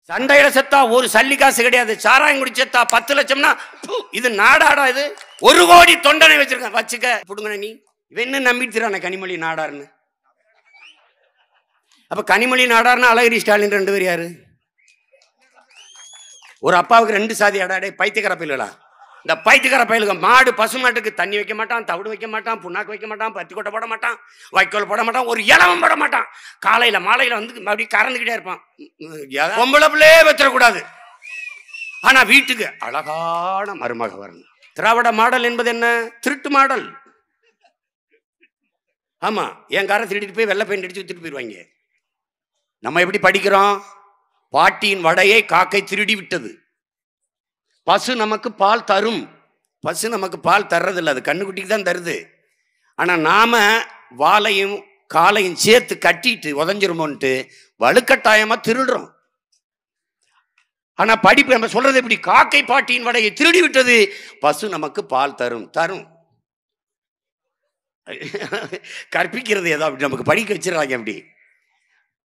சண்டையில செத்தா ஒரு சல்லி காசு கிடையாது. சாராயம் குடி செத்தா 10 லட்சம்னா இது நாடாடா? இது 1 கோடி தொண்டனை வச்சிருக்கேன் வச்சுக்க புடுங்க. நீ இவன் என்ன நம்பிட்டுறான கனிமொழி நாடார்னு? அப்ப கனிமொழி நாடார்னு அழகிரி ஸ்டாலின் 2 பேர் யாரு? ஒரு அப்பாவுக்கு 2 சாதி அடாடே பைத்தியக்கார பயில்களா? இந்த பைத்தியக்கார பயிலுங்க மாடு பசுமாட்டுக்கு தண்ணி வைக்க மாட்டான், தவிடு வைக்க மாட்டான், புண்ணாக்கு வைக்க மாட்டான், பத்தி கொட்டை போட மாட்டான், வைக்கோல் போட மாட்டான், ஒரு இலவம் போட மாட்டான். காலையில மாலையில வந்து அப்படி கறந்துக்கிட்டே இருப்பான். பொம்பளை பிள்ளையே வச்சிடக்கூடாது. ஆனா வீட்டுக்கு அழகான மருமக வரணும். திராவிட மாடல் என்பது என்ன? திருட்டு மாடல். ஆமா, என் காரை திருடிட்டு போய் வெள்ளை பெயிண்ட் அடிச்சு வித்துட்டு போயிடுவாங்க. நம்ம எப்படி படிக்கிறோம்? பாட்டியின் வடையை காக்கை திருடி விட்டது. பசு நமக்கு பால் தரும். பசு நமக்கு பால் தர்றதில்லை, அது கண்ணுக்குட்டிக்கு தான் தருது. ஆனால் நாம வாலையும் காலையும் சேர்த்து கட்டிட்டு உதஞ்சிருமோன்ட்டு வலுக்கட்டாயமா திருடுறோம். ஆனா படிப்பு நம்ம சொல்றது எப்படி? காக்கை பாட்டியின் வடையை திருடி விட்டது, பசு நமக்கு பால் தரும். தரும் கற்பிக்கிறது ஏதோ அப்படி நமக்கு படிக்க வச்சிடறாங்க. அப்படி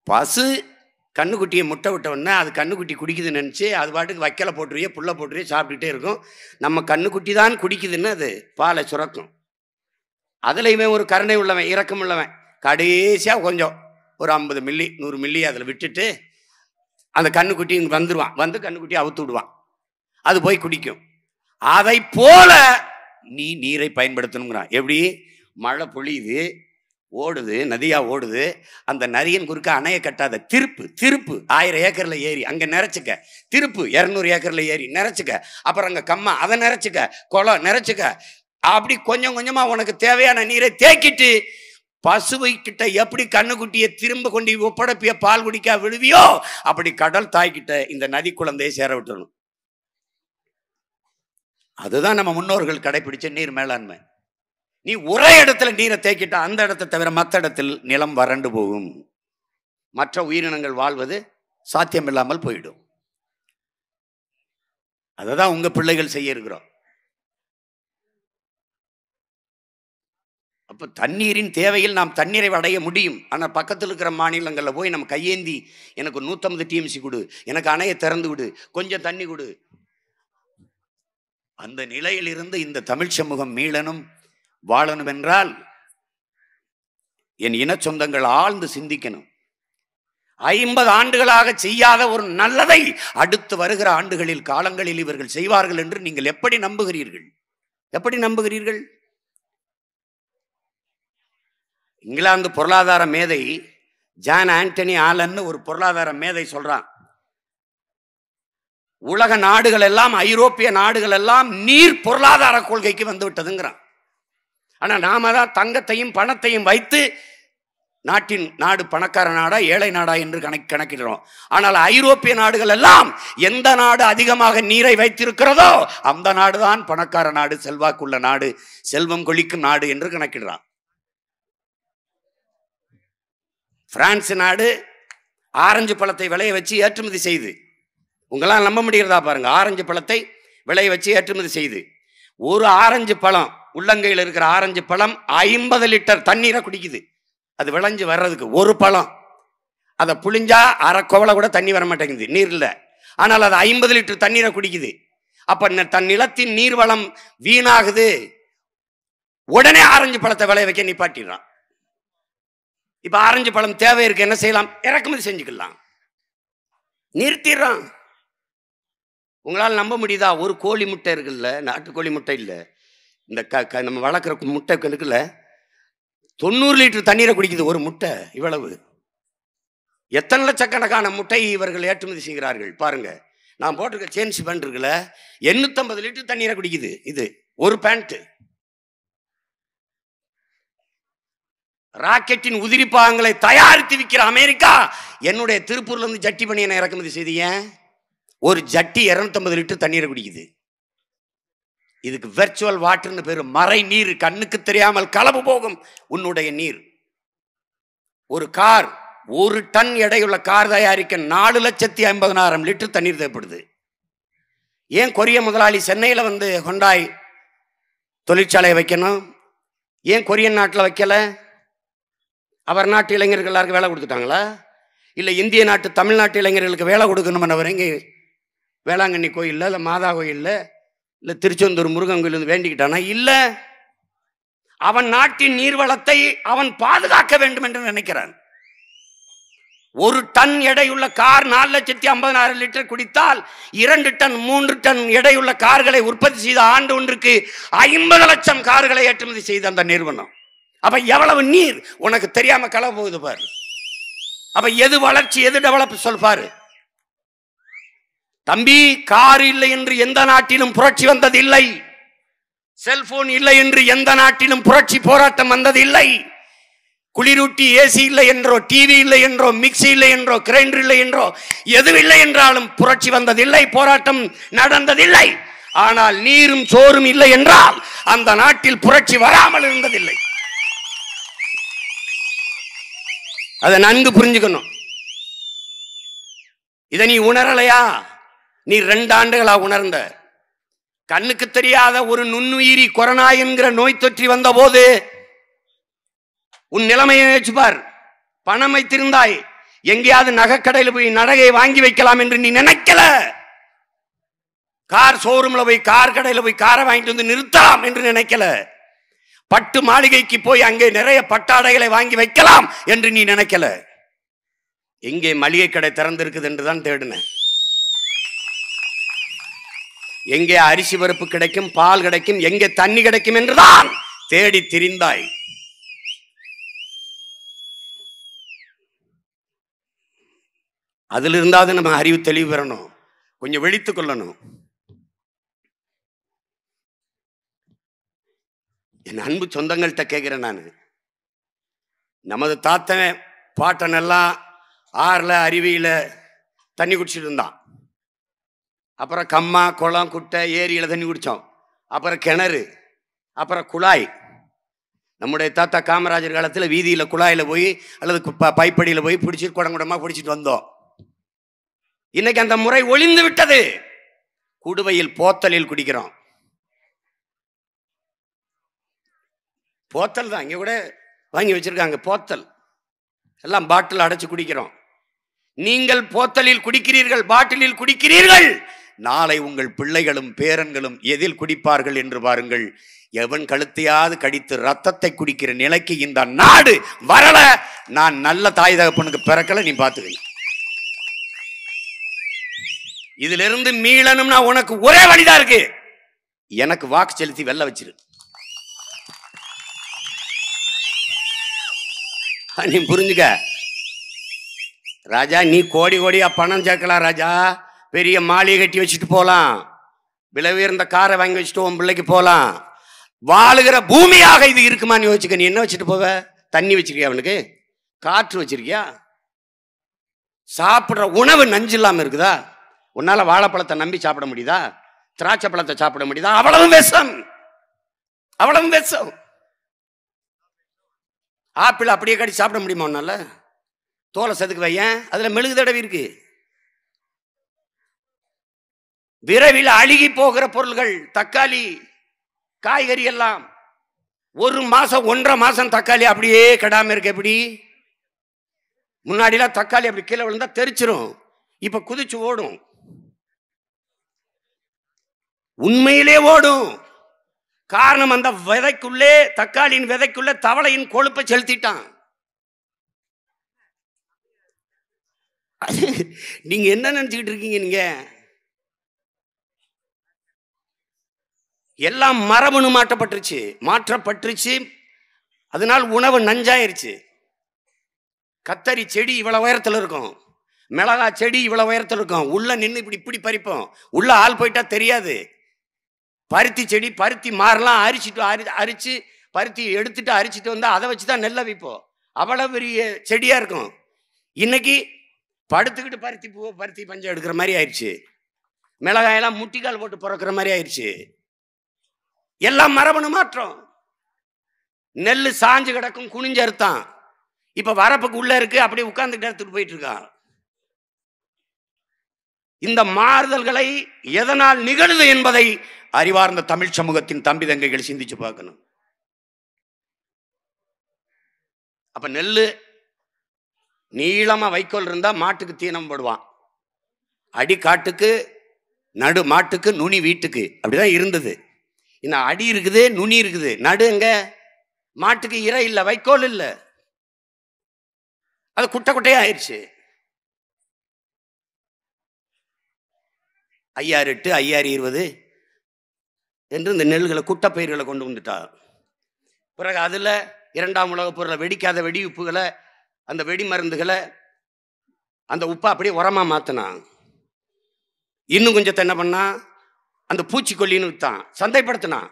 பசு கண்ணுக்குட்டியை முட்டை விட்டோன்னா அது கண்ணுக்குட்டி குடிக்குதுன்னு நினச்சி அது பாட்டுக்கு வைக்கலை போட்டுருவியே புல்லை போட்டுருவியே சாப்பிட்டுட்டே இருக்கும். நம்ம கண்ணுக்குட்டி தான் குடிக்குதுன்னு அது பாலை சுரக்கும். அதில் இவன் ஒரு கருணை உள்ளவன், இரக்கம் உள்ளவன், கடைசியாக கொஞ்சம் ஒரு 50 மில்லி 100 மில்லி அதில் விட்டுட்டு அந்த கண்ணுக்குட்டி இங்கே வந்துடுவான். வந்து கண்ணுக்குட்டியை அவுத்து விடுவான், அது போய் குடிக்கும். அதை போல நீ நீரை பயன்படுத்தணுங்கிறான். எப்படி? மழை பொழியுது, ஓடுது, நதியா ஓடுது, அந்த நதியின் குறுக்க அணைய கட்டாத திருப்பு 1000 ஏக்கர்ல ஏறி அங்க நிறைச்சுக்க, திருப்பு 200 ஏக்கர்ல ஏறி நிறைச்சுக்க, அப்புறம் அங்க கம்மா அதை நிறைச்சுக்க, குளம் நிறைச்சுக்க. அப்படி கொஞ்சம் கொஞ்சமா உனக்கு தேவையான நீரை தேக்கிட்டு பசுவை கிட்ட எப்படி கண்ணுக்குட்டியை திரும்ப கொண்டு ஒப்படைப்பிய பால் குடிக்க விழுவியோ அப்படி கடல் தாய்கிட்ட இந்த நதி குழந்தையை சேர விட்டுறணும். அதுதான் நம்ம முன்னோர்கள் கடைபிடிச்ச நீர் மேலாண்மை. நீ ஒரே இடத்துல நீரை தேக்கிட்டா அந்த இடத்தை தவிர மற்ற இடத்தில் நிலம் வறண்டு போகும், மற்ற உயிரினங்கள் வாழ்வது சாத்தியமில்லாமல் போயிடும். அததான் உங்க பிள்ளைகள் செய்ய இருக்கிறோம். அப்ப தண்ணீரின் தேவையில் நாம் தண்ணீரை அடைய முடியும். ஆனா பக்கத்தில் இருக்கிற மாநிலங்கள்ல போய் நம்ம கையேந்தி எனக்கு 150 TMC கொடு, எனக்கு அணையை திறந்து விடு, கொஞ்சம் தண்ணி கொடு. அந்த நிலையில் இருந்து இந்த தமிழ் சமூகம் மீளனும் வாழணும் என்றால் என் இன சொந்தங்கள் ஆழ்ந்து சிந்திக்கணும். 50 ஆண்டுகளாக செய்யாத ஒரு நல்லதை அடுத்து வருகிற ஆண்டுகளில் காலங்களில் இவர்கள் செய்வார்கள் என்று நீங்கள் எப்படி நம்புகிறீர்கள்? எப்படி நம்புகிறீர்கள்? இங்கிலாந்து பொருளாதார மேதை ஜான் ஆண்டனி ஆலன் ஒரு பொருளாதார மேதை சொல்றான், உலக நாடுகள் எல்லாம் ஐரோப்பிய நாடுகள் எல்லாம் நீர் பொருளாதார கொள்கைக்கு வந்து விட்டதுங்கிறான். ஆனா நாம தான் தங்கத்தையும் பணத்தையும் வைத்து நாடு பணக்கார நாடா ஏழை நாடா என்று கணக்கிடுறோம். ஆனால் ஐரோப்பிய நாடுகள் எல்லாம் எந்த நாடு அதிகமாக நீரை வைத்திருக்கிறதோ அந்த நாடுதான் பணக்கார நாடு, செல்வாக்குள்ள நாடு, செல்வம் கொளிக்கும் நாடு என்று கணக்கிடுறான். பிரான்ஸ் நாடு ஆரஞ்சு பழத்தை விளைய வச்சு ஏற்றுமதி செய்து, உங்களால் நம்ப முடிகிறதா பாருங்க, ஆரஞ்சு பழத்தை விளைய வச்சு ஏற்றுமதி செய்து ஒரு ஆரஞ்சு பழம், உள்ளங்கையில் இருக்கிற ஆரஞ்சு பழம் 50 லிட்டர் தண்ணீரை குடிக்குது. அது விளைஞ்சு வர்றதுக்கு ஒரு பழம், அதை புளிஞ்சா அரை கோவலை கூட தண்ணி வர மாட்டேங்குது, நீர் இல்லை. ஆனால் அது 50 லிட்டர் தண்ணீரை குடிக்குது. அப்ப தன் நிலத்தின் நீர் வளம் வீணாகுது. உடனே ஆரஞ்சு பழத்தை விளைய வைக்க நிப்பாட்டிடுறான். இப்ப ஆரஞ்சு பழம் தேவை இருக்கு, என்ன செய்யலாம்? இறக்குமதி செஞ்சுக்கலாம், நிறுத்திடுறான். உங்களால் நம்ப முடியுதா? ஒரு கோழி முட்டை இருக்குல்ல, நாட்டுக்கோழி முட்டை இல்லை, இந்த நம்ம வளர்க்குற முட்டை இருக்குல்ல, 90 லிட்டர் தண்ணீரை குடிக்குது ஒரு முட்டை. இவ்வளவு எத்தனை லட்சக்கணக்கான முட்டை இவர்கள் ஏற்றுமதி செய்கிறார்கள் பாருங்க. நான் போட்டிருக்க சேன்ஸ் பேண்ட் இருக்குல்ல, 850 லிட்டர் தண்ணீரை குடிக்குது இது ஒரு பேண்ட். ராக்கெட்டின் உதிரி பாகங்களை தயாரித்து விற்கிற அமெரிக்கா என்னுடைய திருப்பூர்ல இருந்து ஜட்டி பனியனை இறக்குமதி செய்திய ஒரு ஜட்டி 250 லிட்டர் தண்ணீரை குடிக்குது. இதுக்கு வெர்ச்சுவல் வாட்டர்னு பேரு, மறை நீர், கண்ணுக்கு தெரியாமல் களவு போகும் உன்னுடைய நீர். ஒரு கார், 1 டன் எடையுள்ள கார் தயாரிக்க 4,50,000 லிட்டர் தண்ணீர் தேவைப்படுது. ஏன் கொரிய முதலாளி சென்னையில் வந்து ஹொண்டாய் தொழிற்சாலையை வைக்கணும்? ஏன் கொரியன் நாட்டில் வைக்கல? அவர் நாட்டு இளைஞர்கள் எல்லாருக்கும் வேலை கொடுத்துட்டாங்களா? இல்லை இந்திய நாட்டு தமிழ்நாட்டு இளைஞர்களுக்கு வேலை கொடுக்கணும்னு வரேங்க வேளாங்கண்ணி கோயிலில் இல்லை மாதா கோயிலில் இல்லை திருச்செந்தூர் முருகன் கோயில் வேண்டிக்கிட்டானா? இல்லை, அவன் நாட்டின் நீர்வளத்தை அவன் பாதுகாக்க வேண்டும் என்று நினைக்கிறான். 1 டன் எடையுள்ள கார் 4,50,000 லிட்டர் குடித்தால் 2 டன் 3 டன் எடையுள்ள கார்களை உற்பத்தி செய்த ஆண்டு ஒன்றுக்கு 50 லட்சம் கார்களை ஏற்றுமதி செய்த அந்த நிறுவனம். அப்ப எவ்வளவு நீர் உனக்கு தெரியாம கலவ போகுது பாரு. அப்ப எது வளர்ச்சி எது டெவலப் சொல்பாரு தம்பி. கார் இல்லை என்று எந்த நாட்டிலும் புரட்சி வந்ததில்லை. செல்போன் இல்லை என்று எந்த நாட்டிலும் புரட்சி போராட்டம் வந்ததில்லை. குளிரூட்டி ஏசி இல்லை என்றோ, டிவி இல்லை என்றோ, மிக்சி இல்லை என்றோ, கிரைண்டர் இல்லை என்றோ, எதுவும் இல்லை என்றாலும் புரட்சி வந்ததில்லை, போராட்டம் நடந்ததில்லை. ஆனால் நீரும் சோறும் இல்லை என்றால் அந்த நாட்டில் புரட்சி வராமல் இருந்ததில்லை. அதை நன்கு புரிஞ்சுக்கணும். இதை நீ உணரலையா? நீ 2 ஆண்டுகளா உணர்ந்த? கண்ணுக்கு தெரியாத ஒரு நுண்ணுயிரி கொரோனா என்கிற நோய் தொற்றி வந்த போது உன் நிலைமையை வச்சுப்பார். பணம் வைத்திருந்தாய், எங்கேயாவது நகைக்கடையில் போய் நகையை வாங்கி வைக்கலாம் என்று நீ நினைக்கல. கார் ஷோரூம்ல போய் கார் கடையில் போய் காரை வாங்கிட்டு வந்து நிறுத்தலாம் என்று நினைக்கல. பட்டு மாளிகைக்கு போய் அங்கே நிறைய பட்டாடைகளை வாங்கி வைக்கலாம் என்று நீ நினைக்கல. எங்கே மளிகை கடை திறந்திருக்குது என்றுதான் தேடின. எங்கே அரிசி பருப்பு கிடைக்கும், பால் கிடைக்கும், எங்கே தண்ணி கிடைக்கும் என்றுதான் தேடி திரிந்தாய். அதில் இருந்தாவது நம்ம அறிவு தெளிவு பெறணும், கொஞ்சம் விழித்துக் கொள்ளணும். என் அன்பு சொந்தங்கள்கிட்ட கேட்கிறேன் நான். நமது தாத்தன் பாட்டன் எல்லாம் ஆறில் அருவியில் தண்ணி குடிச்சிட்டு இருந்தான். அப்புறம் கம்மா குளம் குட்டை ஏரியில் தண்ணி குடித்தோம். அப்புறம் கிணறு, அப்புறம் குழாய். நம்முடைய தாத்தா காமராஜர் காலத்தில் வீதியில் குழாயில் போய் அல்லது பைப்படியில் போய் பிடிச்சிட்டு குடங்குடமாக பிடிச்சிட்டு வந்தோம். இன்னைக்கு அந்த முறை ஒளிந்து விட்டது. குடுவையில் போத்தலில் குடிக்கிறோம். போத்தல் தான் இங்கே கூட வாங்கி வச்சிருக்காங்க. போத்தல் எல்லாம் பாட்டில் அடைச்சு குடிக்கிறோம். நீங்கள் போத்தலில் குடிக்கிறீர்கள், பாட்டிலில் குடிக்கிறீர்கள். நாளை உங்கள் பிள்ளைகளும் பேரன்களும் எதில் குடிப்பார்கள் என்று பாருங்கள். எவன் கழுத்தையாவது கடித்து ரத்தத்தை குடிக்கிற நிலைக்கு இந்த நாடு வரல. நான் நல்ல தாய் தகப்பனுக்கு பிறக்கல, நீ பார்த்துக்க. இதுல இருந்து மீளணும்னா உனக்கு ஒரே வழிதான் இருக்கு. எனக்கு வாக்கு செலுத்தி வெல்ல வச்சிரு. நீ புரிஞ்சுக்க ராஜா. நீ கோடி கோடியா பணம் சேர்க்கலாம் ராஜா. பெரிய மாளிகை கட்டி வச்சுட்டு போலாம், விலை உயர்ந்த காரை வாங்கி வச்சுட்டு உன் பிள்ளைக்கு போலாம். வாழுகிற பூமியாக இது இருக்குமான்னு யோசிச்சுக்க. நீ என்ன வச்சுட்டு போவ? தண்ணி வச்சிருக்கியா? அவனுக்கு காற்று வச்சிருக்கியா? சாப்பிட்ற உணவு நஞ்சு இல்லாம இருக்குதா? உன்னால வாழைப்பழத்தை நம்பி சாப்பிட முடியுதா? திராட்சை பழத்தை சாப்பிட முடியுதா? அவ்வளவு விஷம், அவ்வளவு விஷம். ஆப்பிள் அப்படியே கடி சாப்பிட முடியுமா உன்னால? தோலை செதுக்கு வையன், அதுல மெழுகு தடவி இருக்கு. விரைவில் அழுகி போகிற பொருள்கள் தக்காளி, காய்கறி எல்லாம் 1 மாசம் 1.5 மாசம் தக்காளி அப்படியே கெடாம இருக்கு. எப்படி? முன்னாடிலாம் தக்காளி அப்படி கீழே விழுந்தா தெரிச்சிரும், இப்ப குதிச்சு ஓடும். உண்மையிலே ஓடும். காரணம், அந்த விதைக்குள்ளே, தக்காளியின் விதைக்குள்ளே தவளையின் கொழுப்பை செலுத்திட்டான். நீங்க என்ன நினைச்சுக்கிட்டு இருக்கீங்க? நீங்க எல்லாம் மரபணு மாற்றப்பட்டுருச்சு. அதனால் உணவு நஞ்சாயிருச்சு. கத்தரி செடி இவ்வளவு உயரத்தில் இருக்கும், மிளகா செடி இவ்வளவு உயரத்தில் இருக்கும். உள்ள நின்று இப்படி பறிப்போம், உள்ள ஆள் போயிட்டா தெரியாது. பருத்தி செடி, பருத்தி மாறலாம் அரிச்சு பருத்தி எடுத்துட்டு அரிச்சிட்டு வந்தா அதை வச்சுதான் நெல்லை வைப்போம். அவ்வளவு பெரிய செடியா இருக்கும். இன்னைக்கு படுத்துக்கிட்டு பருத்தி பஞ்சம் எடுக்கிற மாதிரி ஆயிடுச்சு. மிளகாயெல்லாம் முட்டிக்கால் போட்டு பிறக்கிற மாதிரி ஆயிடுச்சு. எல்லாம் மரபணு மாற்றம். நெல் சாஞ்சு கிடக்கும், குனிஞ்ச அறுத்தான். இப்ப வரப்புக்கு உள்ள இருக்கு, அப்படியே உட்கார்ந்துட்டு எடுத்துட்டு போயிட்டு இருக்கான். இந்த மாறுதல்களை எதனால் நிகழுது என்பதை அறிவார்ந்த தமிழ் சமூகத்தின் தம்பி தங்கைகள் சிந்திச்சு பார்க்கணும். அப்ப நீளமா வைக்கோல் இருந்தா மாட்டுக்கு தீனம் போடுவான். அடி காட்டுக்கு, நடு மாட்டுக்கு, நுனி வீட்டுக்கு, அப்படிதான் இருந்தது. இன்னும் அடி இருக்குது, நுனி இருக்குது, நடு எங்க? மாட்டுக்கு இறை இல்லை, வைக்கோல் இல்லை, அது குட்டை குட்டையா ஆயிடுச்சு. 5008 5020 என்று இந்த நெல்களை குட்டை பயிர்களை கொண்டு வந்துட்டா. பிறகு அதுல 2ஆம் உலகப் போரில் வெடிக்காத வெடி உப்புகளை, அந்த வெடி மருந்துகளை, அந்த உப்பை அப்படியே உரமா மாத்தினான். இன்னும் கொஞ்சத்தை என்ன பண்ணா, அந்த பூச்சிக்கொல்லின்னு வித்தான், சந்தைப்படுத்தினான்.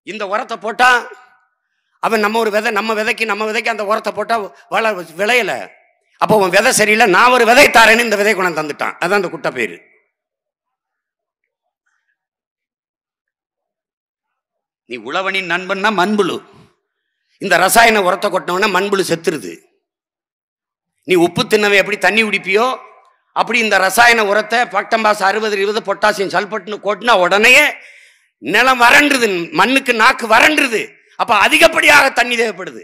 இந்த உரத்தை போட்டா அவன் நம்ம ஒரு விதை, நம்ம விதைக்கு அந்த உரத்தை போட்டா விளையல. அப்போ அவன் விதை சரியில்லை, நான் ஒரு விதை தாரேன்னு இந்த விதை கொண்டு தந்துட்டான். அதான் அந்த குட்டை பயிர். நீ உழவனின் நண்பன்னா மண்புழு. இந்த ரசாயன உரத்தை கொட்டினவனா மண்புழு செத்துருது. நீ உப்பு தின்னவை எப்படி தண்ணி குடிப்பியோ அப்படி இந்த ரசாயன உரத்தை பக்டம்பாஸ் 60-20 பொட்டாசியம் சல்பட்னு கொட்டினா உடனே நிலம் வறண்டுது, மண்ணுக்கு நாக்கு வறண்டுது. அப்ப அதிகப்படியாக தண்ணி தேவைப்படுது.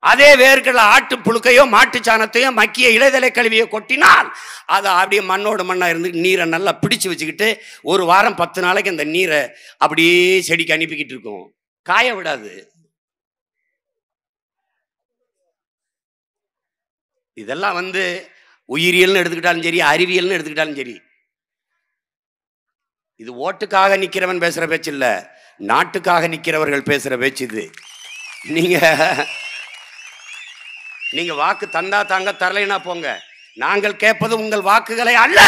அதே வேர்கள் ஆட்டு புழுக்கையோ மாட்டு சாணத்தையோ மக்கிய இலைதலை கழுவியோ கொட்டினால் அதை அப்படியே மண்ணோட மண்ணா இருந்து நீரை நல்லா பிடிச்சு வச்சுக்கிட்டு 1 வாரம் 10 நாளைக்கு அந்த நீரை அப்படியே செடிக்கு அனுப்பிக்கிட்டு இருக்கும், காய விடாது. இதெல்லாம் உயிரியல்னு எடுத்துக்கிட்டாலும் சரி, அறிவியல்னு எடுத்துக்கிட்டாலும் சரி, இது ஓட்டுக்காக நிக்கிறவன் பேசுற பேச்சு இல்ல, நாட்டுக்காக நிக்கிறவர்கள் பேசுற பேச்சு இது. நீங்க வாக்கு தந்தா தாங்க, தரலைனா போங்க. நாங்கள் கேட்பது உங்கள் வாக்குகளை அல்ல,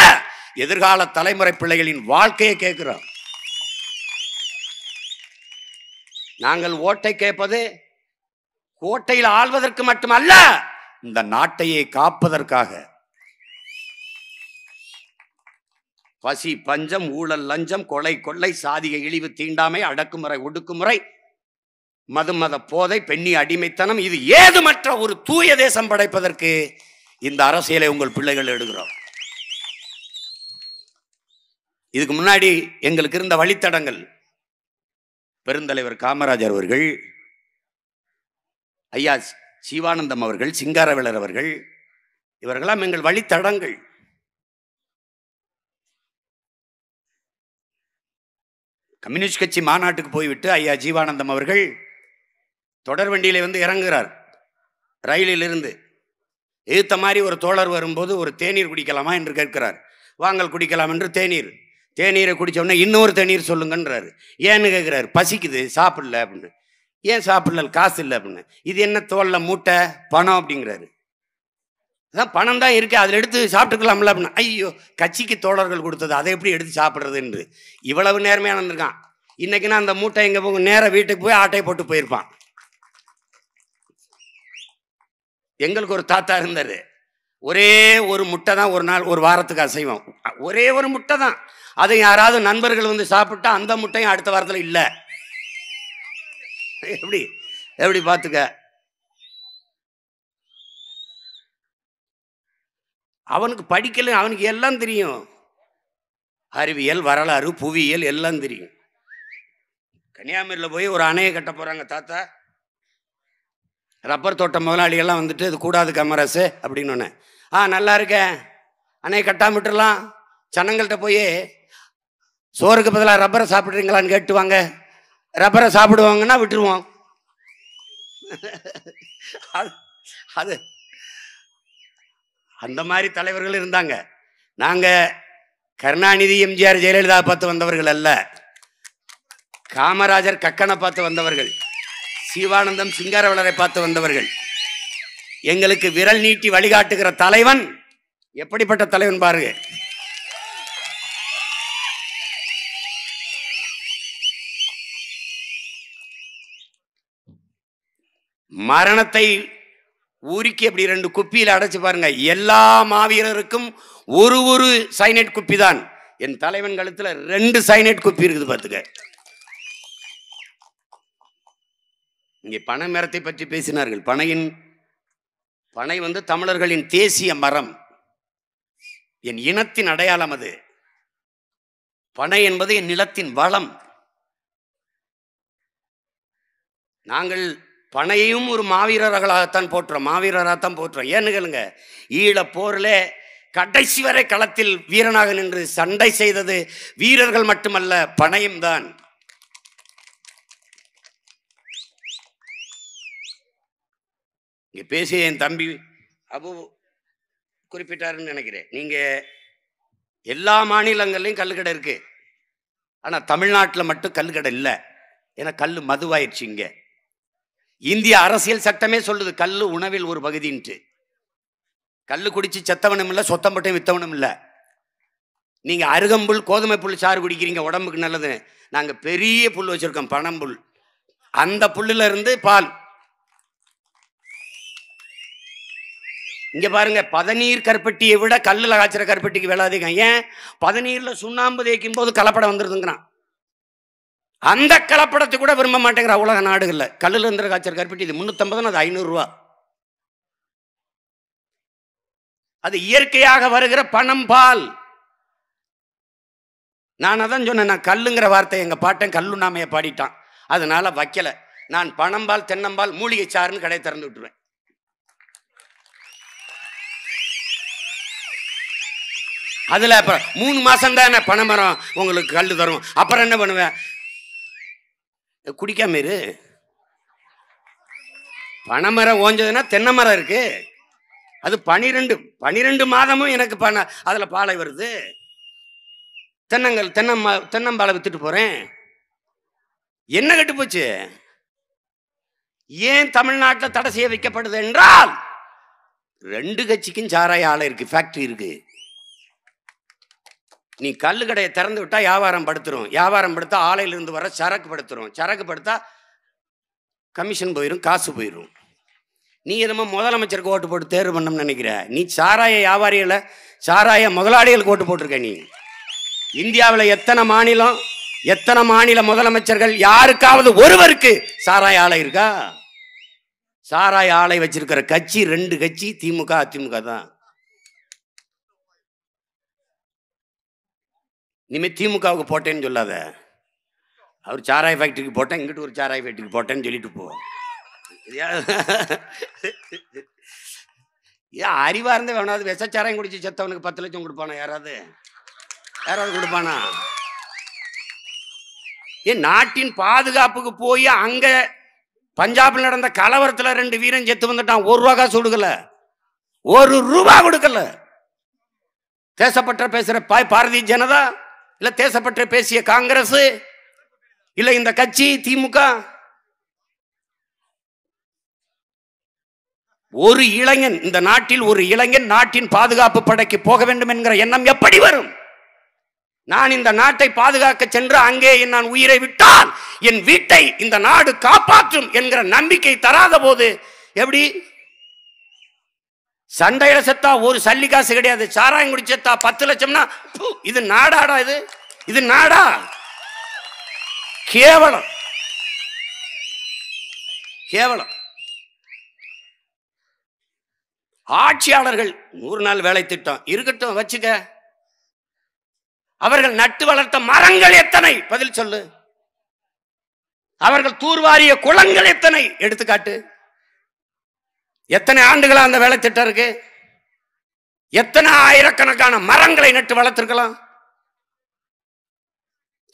எதிர்கால தலைமுறை பிள்ளைகளின் வாழ்க்கையை கேட்கிறோம். நாங்கள் ஓட்டை கேட்பது கோட்டையில் ஆள்வதற்கு மட்டுமல்ல, இந்த நாட்டையே காப்பதற்காக. பசி, பஞ்சம், ஊழல், லஞ்சம், கொலை, கொள்ளை, சாதிக இழிவு, தீண்டாமை, அடக்குமுறை, ஒடுக்குமுறை, மத போதை, பெண்ணி அடிமைத்தனம், இது ஏதுமற்ற ஒரு தூய தேசம் படைப்பதற்கு இந்த அரசியலை உங்கள் பிள்ளைகள் எடுக்கிறோம். இதுக்கு முன்னாடி எங்களுக்கு இருந்த வழித்தடங்கள், பெருந்தலைவர் காமராஜர் அவர்கள், ஐயா சிவானந்தம் அவர்கள், சிங்காரவேலர் அவர்கள், இவர்களாம் எங்கள் வழித்தடங்கள். கம்யூனிஸ்ட் கட்சி மாநாட்டுக்கு போய்விட்டு ஐயா ஜீவானந்தம் அவர்கள் தொடர் வண்டியில இறங்குகிறார். ரயிலில் இருந்து ஏத்த மாதிரி ஒரு தோழர் வரும்போது ஒரு தேநீர் குடிக்கலாமா என்று கேட்கிறார். வாங்கல் குடிக்கலாம் என்று தேநீரை குடிச்ச உடனே இன்னொரு தேநீர் சொல்லுங்கன்றாரு. ஏன்னு கேட்கிறாரு. பசிக்குது, சாப்பிடல அப்படின்னு. ஏன் சாப்பிடல? காசு இல்லை அப்படின்னு. இது என்ன தோல்ல மூட்டை பணம் அப்படிங்கிறாரு. அதான் பணம் தான் இருக்கு, அதில் எடுத்து சாப்பிட்டுக்கலாம்ல அப்படின்னு. ஐயோ, கட்சிக்கு தோழர்கள் கொடுத்தது, அதை எப்படி எடுத்து சாப்பிட்றது என்று இவ்வளவு நேர்மையான இருந்திருக்கான். இன்னைக்குன்னா அந்த மூட்டை எங்கே போங்க, நேராக வீட்டுக்கு போய் ஆட்டையை போட்டு போயிருப்பான். எங்களுக்கு ஒரு தாத்தா இருந்தார், ஒரே ஒரு முட்டை தான் ஒரு நாள், ஒரு வாரத்துக்கு அசைவம், ஒரே ஒரு முட்டை தான். அதை யாராவது நண்பர்கள் சாப்பிட்டா அந்த முட்டையும் அடுத்த வாரத்தில் இல்லை. எப்படி எப்படி பார்த்துக்க. அவனுக்கு படிக்கல, அவனுக்கு எல்லாம் தெரியும். அறிவியல், வரலாறு, புவியியல் எல்லாம் தெரியும். கன்னியாகுமரியில் போய் ஒரு அணையை கட்ட போறாங்க தாத்தா. ரப்பர் தோட்ட முதலாளிகள்லாம் இது கூடாது கமரசு அப்படின்னு ஒன்று. நல்லா இருக்கேன், அணையை கட்டாம விட்டுடலாம். ஜனங்கள்கிட்ட போய் சோறுக்கு பதிலாக ரப்பரை சாப்பிட்றீங்களான்னு கேட்டுவாங்க. ரப்பரை சாப்பிடுவாங்கன்னா விட்டுருவோம். அது அந்த மாதிரி தலைவர்கள் இருந்தாங்க. நாங்க கருணாநிதி, எம்ஜிஆர், ஜெயலலிதா பார்த்து வந்தவர்கள் அல்ல, காமராஜர் கக்கனை பார்த்து வந்தவர்கள், சிவானந்தம் சிங்காரவேலரை பார்த்து வந்தவர்கள். எங்களுக்கு விரல் நீட்டி வழிகாட்டுகிற தலைவன் எப்படிப்பட்ட தலைவன் பாருங்க. மரணத்தை ஊருக்கி அப்படி 2 குப்பியில் அடைச்சு பாருங்க. எல்லா மாவீரருக்கும் ஒரு சைனைட் குப்பி தான். என் தலைவன் கழுத்துல 2 சைனைட் குப்பி இருக்குது பார்த்துக்க. இங்கே பனை மரத்தை பற்றி பேசினார்கள். பனை தமிழர்களின் தேசிய மரம், என் இனத்தின் அடையாளம். அது பனை என்பது என் நிலத்தின் வளம். நாங்கள் பனையையும் ஒரு மாவீரர்களாகத்தான் போற்றுறோம். ஏன்னு கேளுங்க, ஈழ போரில் கடைசி வரை களத்தில் வீரனாக நின்று சண்டை செய்தது வீரர்கள் மட்டுமல்ல, பனையும் தான். இங்க பேசிய என் தம்பி அபு குறிப்பிட்டாருன்னு நினைக்கிறேன். நீங்க எல்லா மாநிலங்கள்லையும் கல்லுக்கடை இருக்கு, ஆனா தமிழ்நாட்டில் மட்டும் கல்லுக்கடை இல்லை. ஏன்னா கல்லு மதுவாயிடுச்சு. இங்க இந்திய அரசியல் சட்டமே சொல்லுது கல்லு உணவில் ஒரு பகுதின்ட்டு. கல்லு குடிச்சு செத்தவனும் இல்லை, சொத்தம் பட்டையும் வித்தவனும் இல்லை. நீங்க அருகம்புல் கோதுமை புல் சாறு குடிக்கிறீங்க, உடம்புக்கு நல்லது. நாங்க பெரிய புல் வச்சிருக்கோம், பனம்புல். அந்த புல்லுல இருந்து பால். இங்க பாருங்க, பதநீர் கருப்பட்டியை விட கல்லுல காய்ச்சற கருப்பட்டிக்கு விலை அதிகம். ஏன்? பதநீர்ல சுண்ணாம்பு தேய்க்கும் போது கலப்படம் வந்துருதுங்கிறான். அந்த கலப்படத்தை கூட விரும்ப மாட்டேங்கிற உலக நாடுகள்ல. கல்லுல இருந்து காய்ச்சற கருப்பட்டி இது 350, அது 500 ரூபா. அது இயற்கையாக வருகிற பனம் பால். நான் அதான் சொன்னேன், நான் கல்லுங்கிற வார்த்தை எங்க பாட்டன் கல்லுண்ணாமைய பாடிட்டான், அதனால வைக்கல. நான் பனம்பால், தென்னம்பால், மூலிகை சாறுன்னு கடை திறந்து விட்டுருவேன். அதுல அப்புறம் 3 மாசம் தான் பனைமரம் உங்களுக்கு கல்லு தரும். அப்புறம் என்ன பண்ணுவேன்? குடிக்காம இரு. பனைமரம் ஓஞ்சதுன்னா தென்னை மரம் இருக்கு, அது 12 மாதமும் எனக்கு அதுல பாலை வருது. தென்னம்பாலை வித்துட்டு போறேன். என்ன கெட்டு போச்சு? ஏன் தமிழ்நாட்டில் தடை செய்ய வைக்கப்படுது என்றால் 2 கட்சிக்கும் சாராய ஆலை இருக்கு, ஃபேக்டரி இருக்கு. நீ கல்லு கடையை திறந்து விட்டா வியாபாரம் படுத்துரும். வியாபாரம் படுத்தா ஆலையிலிருந்து வர சரக்கு படுத்துரும். சரக்கு படுத்தா கமிஷன் போயிடும், காசு போயிடும். நீ எதுமா முதலமைச்சருக்கு ஓட்டு போட்டு தேர்வு பண்ணணும்னு நினைக்கிற? நீ சாராய வியாபாரிகளை, சாராய முதலாளிகளுக்கு ஓட்டு போட்டிருக்க. நீ இந்தியாவில் எத்தனை மாநில முதலமைச்சர்கள், யாருக்காவது ஒருவருக்கு சாராய ஆலை இருக்கா? சாராய ஆலை வச்சிருக்கிற கட்சி 2 கட்சி, திமுக அதிமுக தான். இனிமே திமுகவுக்கு போட்டேன்னு சொல்லாத. அவர் சாராய ஃபேக்டரிக்கு போட்டேன், இங்கிட்டு ஒரு சாராய ஃபேக்டரிக்கு போட்டேன்னு சொல்லிட்டு போ. ஏன் அறிவா இருந்த வேணாவது விஷச்சாராயம் குடிச்சு செத்தவனுக்கு 10 லட்சம் கொடுப்பானா? யாராவது கொடுப்பானா? ஏன் நாட்டின் பாதுகாப்புக்கு போய் அங்க பஞ்சாபில் நடந்த கலவரத்துல 2 வீரன் செத்து வந்துட்டான். 1 ரூபா காசு கொடுக்கல, 1 ரூபா கொடுக்கல. தேசப்பற்ற பேசுற பாரதிய ஜனதா, இல்ல தேசப்பற்ற பேசிய காங்கிரஸ், இல்ல இந்த கட்சி திமுக. ஒரு இளைஞன், இந்த நாட்டில் ஒரு இளைஞன் நாட்டின் பாதுகாப்பு படைக்கு போக வேண்டும் என்கிற எண்ணம் எப்படி வரும்? நான் இந்த நாட்டை பாதுகாக்க சென்று அங்கே நான் உயிரை விட்டால் என் வீட்டை இந்த நாடு காப்பாற்றும் என்கிற நம்பிக்கை தராத போது எப்படி? சண்டையில செத்தா ஒரு சல்லி காசு கிடையாது, சாராயம் குடி செத்தா 10 லட்சம்னா இது நாடாடா? இது நாடா? கேவலம். ஆட்சியாளர்கள் 100 நாள் வேலை திட்டம் இருக்கட்டும், வச்சுக்க. அவர்கள் நட்டு வளர்த்த மரங்கள் எத்தனை? பதில் சொல்லு. அவர்கள் தூர்வாரிய குளங்கள் எத்தனை? எடுத்துக்காட்டு. எத்தனை ஆண்டுகளா அந்த வேலை திட்டம் இருக்கு? எத்தனை ஆயிரக்கணக்கான மரங்களை நட்டு வளர்த்திருக்கலாம்?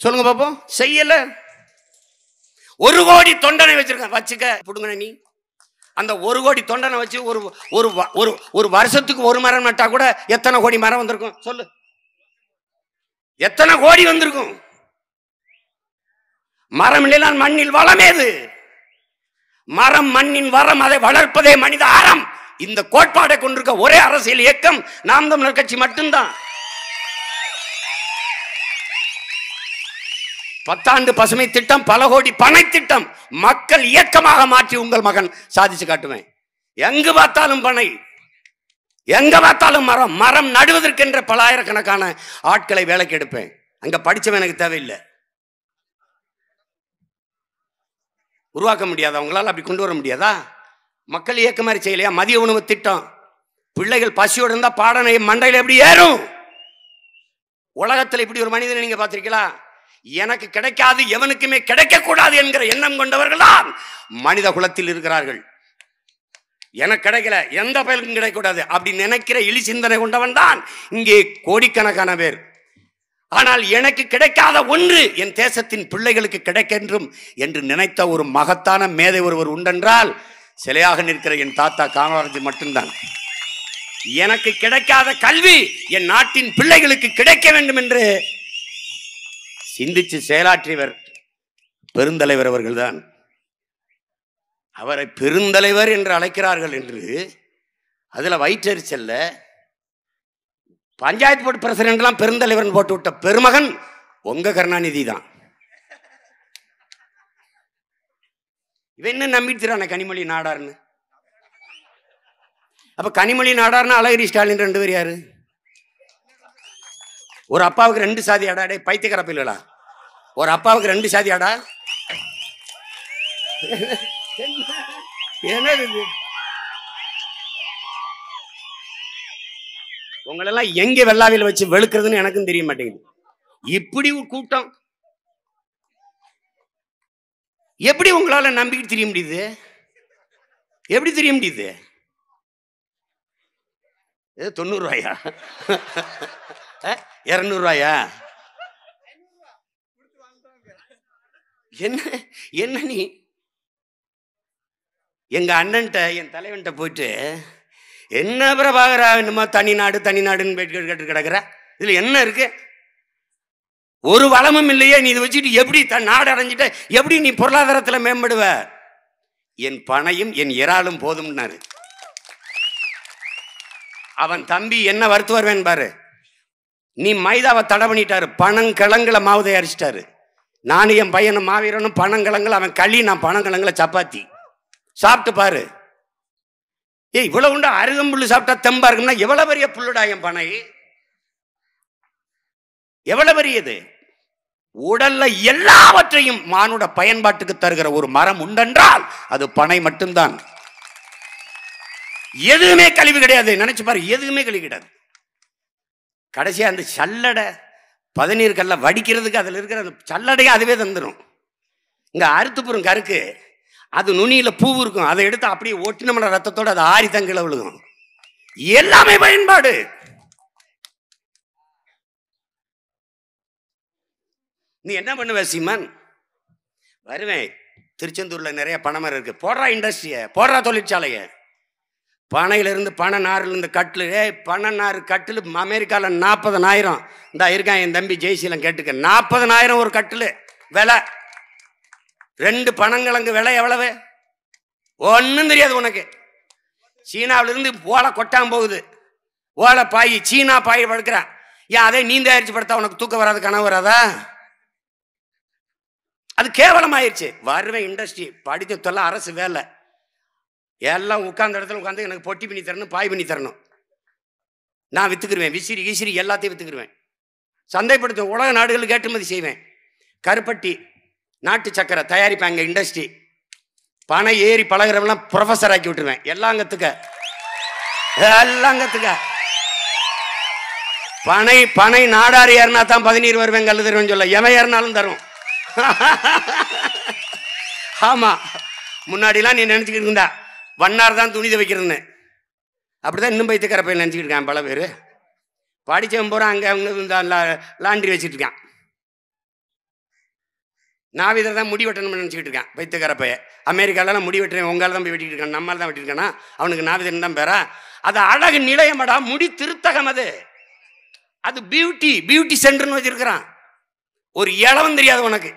சொல்லுங்க பாப்போம். செய்யல. 1 கோடி தொண்டனை வச்சிருக்க, வச்சுக்க. புடுங்க. நீ அந்த 1 கோடி தொண்டனை வச்சு ஒரு வருஷத்துக்கு 1 மரம் நட்டா கூட எத்தனை கோடி மரம் வந்திருக்கும்? சொல்லு. எத்தனை கோடி வந்திருக்கும்? மரம் இல்லைனால் மண்ணில் வளம் ஏது? மரம் மண்ணின் வரம், அதை வளர்ப்பதே மனித அறம். இந்த கோட்பாடை கொண்டிருக்க ஒரே அரசியல் இயக்கம் நாம் தமிழர் கட்சி மட்டும்தான். 10 ஆண்டு பசுமை திட்டம், பல கோடி பனை திட்டம், மக்கள் இயக்கமாக மாற்றி உங்கள் மகன் சாதிச்சு காட்டுவேன். எங்கு பார்த்தாலும் பனை, எங்க பார்த்தாலும் மரம். மரம் நடுவதற்கென்ற பல ஆயிரக்கணக்கான ஆட்களை வேலைக்கு எடுப்பேன். அங்க படிச்சவன் எனக்கு தேவையில்லை. உருவாக்க முடியாதா? அவங்களால அப்படி கொண்டு வர முடியாதா? மக்கள் இயக்க மாதிரி செய்யலையா? மதிய உணவு திட்டம், பிள்ளைகள் பசியோடு இருந்தா பாடனை மண்டையில் எப்படி ஏறும்? உலகத்தில் இப்படி ஒரு மனிதனை நீங்க பார்த்திருக்கீங்களா? எனக்கு கிடைக்காது எவனுக்குமே கிடைக்க கூடாது என்கிற எண்ணம் கொண்டவர்கள் தான் மனித குலத்தில் இருக்கிறார்கள். எனக்கு கிடைக்கல, எந்த பயலுக்கும் கிடைக்கூடாது அப்படி நினைக்கிற இழி சிந்தனை கொண்டவன் தான் இங்கே கோடிக்கணக்கான பேர். ஆனால் எனக்கு கிடைக்காத ஒன்று என் தேசத்தின் பிள்ளைகளுக்கு கிடைக்கின்றும் என்று நினைத்த ஒரு மகத்தான மேதை ஒருவர் உண்டென்றால் சிலையாக நிற்கிற என் தாத்தா காமராஜர் மட்டும்தான். எனக்கு கிடைக்காத கல்வி என் நாட்டின் பிள்ளைகளுக்கு கிடைக்க வேண்டும் என்று சிந்திச்சு செயலாற்றியவர் பெருந்தலைவர் அவர்கள்தான். அவரை பெருந்தலைவர் என்று அழைக்கிறார்கள் என்று அதுல வயிற்றெரிச்சல்ல பஞ்சாயத்து போர்டு பிரசிடென்ட்லாம் பெருந்தலைவர் போட்டு விட்ட பெருமகன் உங்க கருணாநிதி தான். இவன் என்ன நம்பிட்டுறான கனிமொழி நாடார்னு. அப்ப கனிமொழி நாடார்னு அழகிரி ஸ்டாலின் 2 பேர் யாரு? ஒரு அப்பாவுக்கு 2 சாதி ஆடா? டே பைத்தியக்கார பிள்ளைகளா, ஒரு அப்பாவுக்கு 2 சாதி ஆடா? என்னது உங்களெல்லாம் எங்க வெள்ளாவில வச்சு வெளுக்கிறதுன்னு எனக்கும் தெரிய மாட்டேங்குது. இப்படி ஒரு கூட்டம் எப்படி உங்களால நம்பிக்கை தெரிய முடியுது? எப்படி தெரிய முடியுது? 90 ரூபாயா 200 ரூபாயா? என்ன என்ன நீ எங்க அண்ணன்ட்ட என் தலைவன்ட்ட போயிட்டு என்ன பிரபாகரா என்னமா தனிநாடுன்னு கேட்டு கிடக்குற, இதுல என்ன இருக்கு? ஒரு வளமும் இல்லையே, நீ இதை வச்சுட்டு எப்படி நாடு அடைஞ்சிட்ட, எப்படி நீ பொருளாதாரத்துல மேம்படுவ? என் பனையும் என் இறாலும் போதும்னாரு. அவன் தம்பி என்ன வருத்து வருவேன் பாரு, நீ மைதாவை தடை பண்ணிட்டாரு, பனங்கிழங்குல மாவு தயாரிச்சிட்டாரு. நானும் என் பையனும் மாவீரனும் பனங்கிழங்குல, அவன் களி, நான் பனங்கிழங்குல சப்பாத்தி. சாப்பிட்டு பாரு. இவ்வளவு உண்டு அருகம்புல்லு சாப்பிட்டா தெம்பா இருக்குன்னா எவ்வளவு பெரிய புல்லுடா என் பனை, எவ்வளவு பெரியது. உடல்ல எல்லாவற்றையும் மானுட பயன்பாட்டுக்கு தருகிற ஒரு மரம் உண்டென்றால் அது பனை மட்டும்தான். எதுவுமே கழிவு கிடையாது. நினைச்சு பாரு, எதுவுமே கழிவு கிடையாது. கடைசியா அந்த சல்லடை பதநீர் கல்ல வடிக்கிறதுக்கு அதுல இருக்கிற அந்த சல்லடையை அதுவே தந்துடும். இங்க அறுத்துப்புறம் கருக்கு, அது நுனியில பூ இருக்கும், அதை எடுத்து அப்படியே ஒட்டினோம்னா ரத்தத்தோட அது ஆறி தங்கில விழுகும். எல்லாமே பயன்பாடு. நீ என்ன பண்ணுவ சீமான்? வருவேன், திருச்செந்தூர்ல நிறைய பனைமரம் இருக்கு, போடுறா இண்டஸ்ட்ரிய, போடுறா தொழிற்சாலைய. பனையிலிருந்து பனை நாரிலிருந்து கட்டில், பனை நார் கட்டில் அமெரிக்கால 40,000. இந்த இருக்கான் என் தம்பி ஜெய்சீலம், கேட்டுக்க, 40,000 ஒரு கட்டில் விலை. 2 பனங்கிழங்கு விலை எவ்வளவு? ஒன்றும் தெரியாது உனக்கு. சீனாவிலிருந்து ஓலை கொட்டாம போகுது, ஓலை பாய், சீனா பாய் படுக்கிறான். ஏன் அதை நீ தயாரிச்சு படுத்தா உனக்கு தூக்கம் வராது, கனவு வராதா? அது கேவலமாயிருச்சு. வருவேன் இண்டஸ்ட்ரி, படித்த தொல்ல அரசு வேலை, எல்லாம் உட்கார்ந்த இடத்துல உட்காந்து எனக்கு பொட்டி பண்ணி தரணும், பாய் பண்ணி தரணும். நான் வித்துக்கிருவேன், விசிறி கிசிறி எல்லாத்தையும் வித்துக்கிருவேன். சந்தைப்படுத்த உலக நாடுகளுக்கு ஏற்றுமதி செய்வேன். கருப்பட்டி, நாட்டு சக்கரை தயாரிப்பாங்க இண்டஸ்ட்ரி. பனை ஏறி பழகிறவெல்லாம் ப்ரொஃபஸர் ஆக்கி விட்டுருவேன். எல்லாம் கத்துக்க. பனை நாடாறு ஏறினா தான் 17 வருவேன், கல்லு தருவேன் சொல்ல, எவன் ஏறினாலும் தரும். ஆமா, முன்னாடிலாம் நீ நினைச்சுக்கிட்டு இருந்தா வண்ணார் தான் துணி வைக்கிறதுன்னு, அப்படிதான் இன்னும் பைத்தியக்கார பையன் நினைச்சுக்கிட்டு இருக்கான் பல பேர். படிச்சவன் போறான் அங்க அவங்க லாண்ட்ரி வச்சுட்டு இருக்கான். நாவிதர் தான் முடி வெட்டணும்னு நினச்சிக்கிட்டு இருக்கான் பைத்தியக்கார பையன். அமெரிக்காலலாம் முடி வெட்டுறேன், உங்களால் தான் போய் வெட்டிக்கிட்டு இருக்கான், நம்மளால் தான் வெட்டிருக்கானா, அவனுக்கு நாவிதன் தான் பேரா. அது அழகு நிலையமடா, முடி திருத்தகம். அது பியூட்டி சென்டர்னு வச்சிருக்கிறான். ஒரு இளவும் தெரியாது உனக்கு.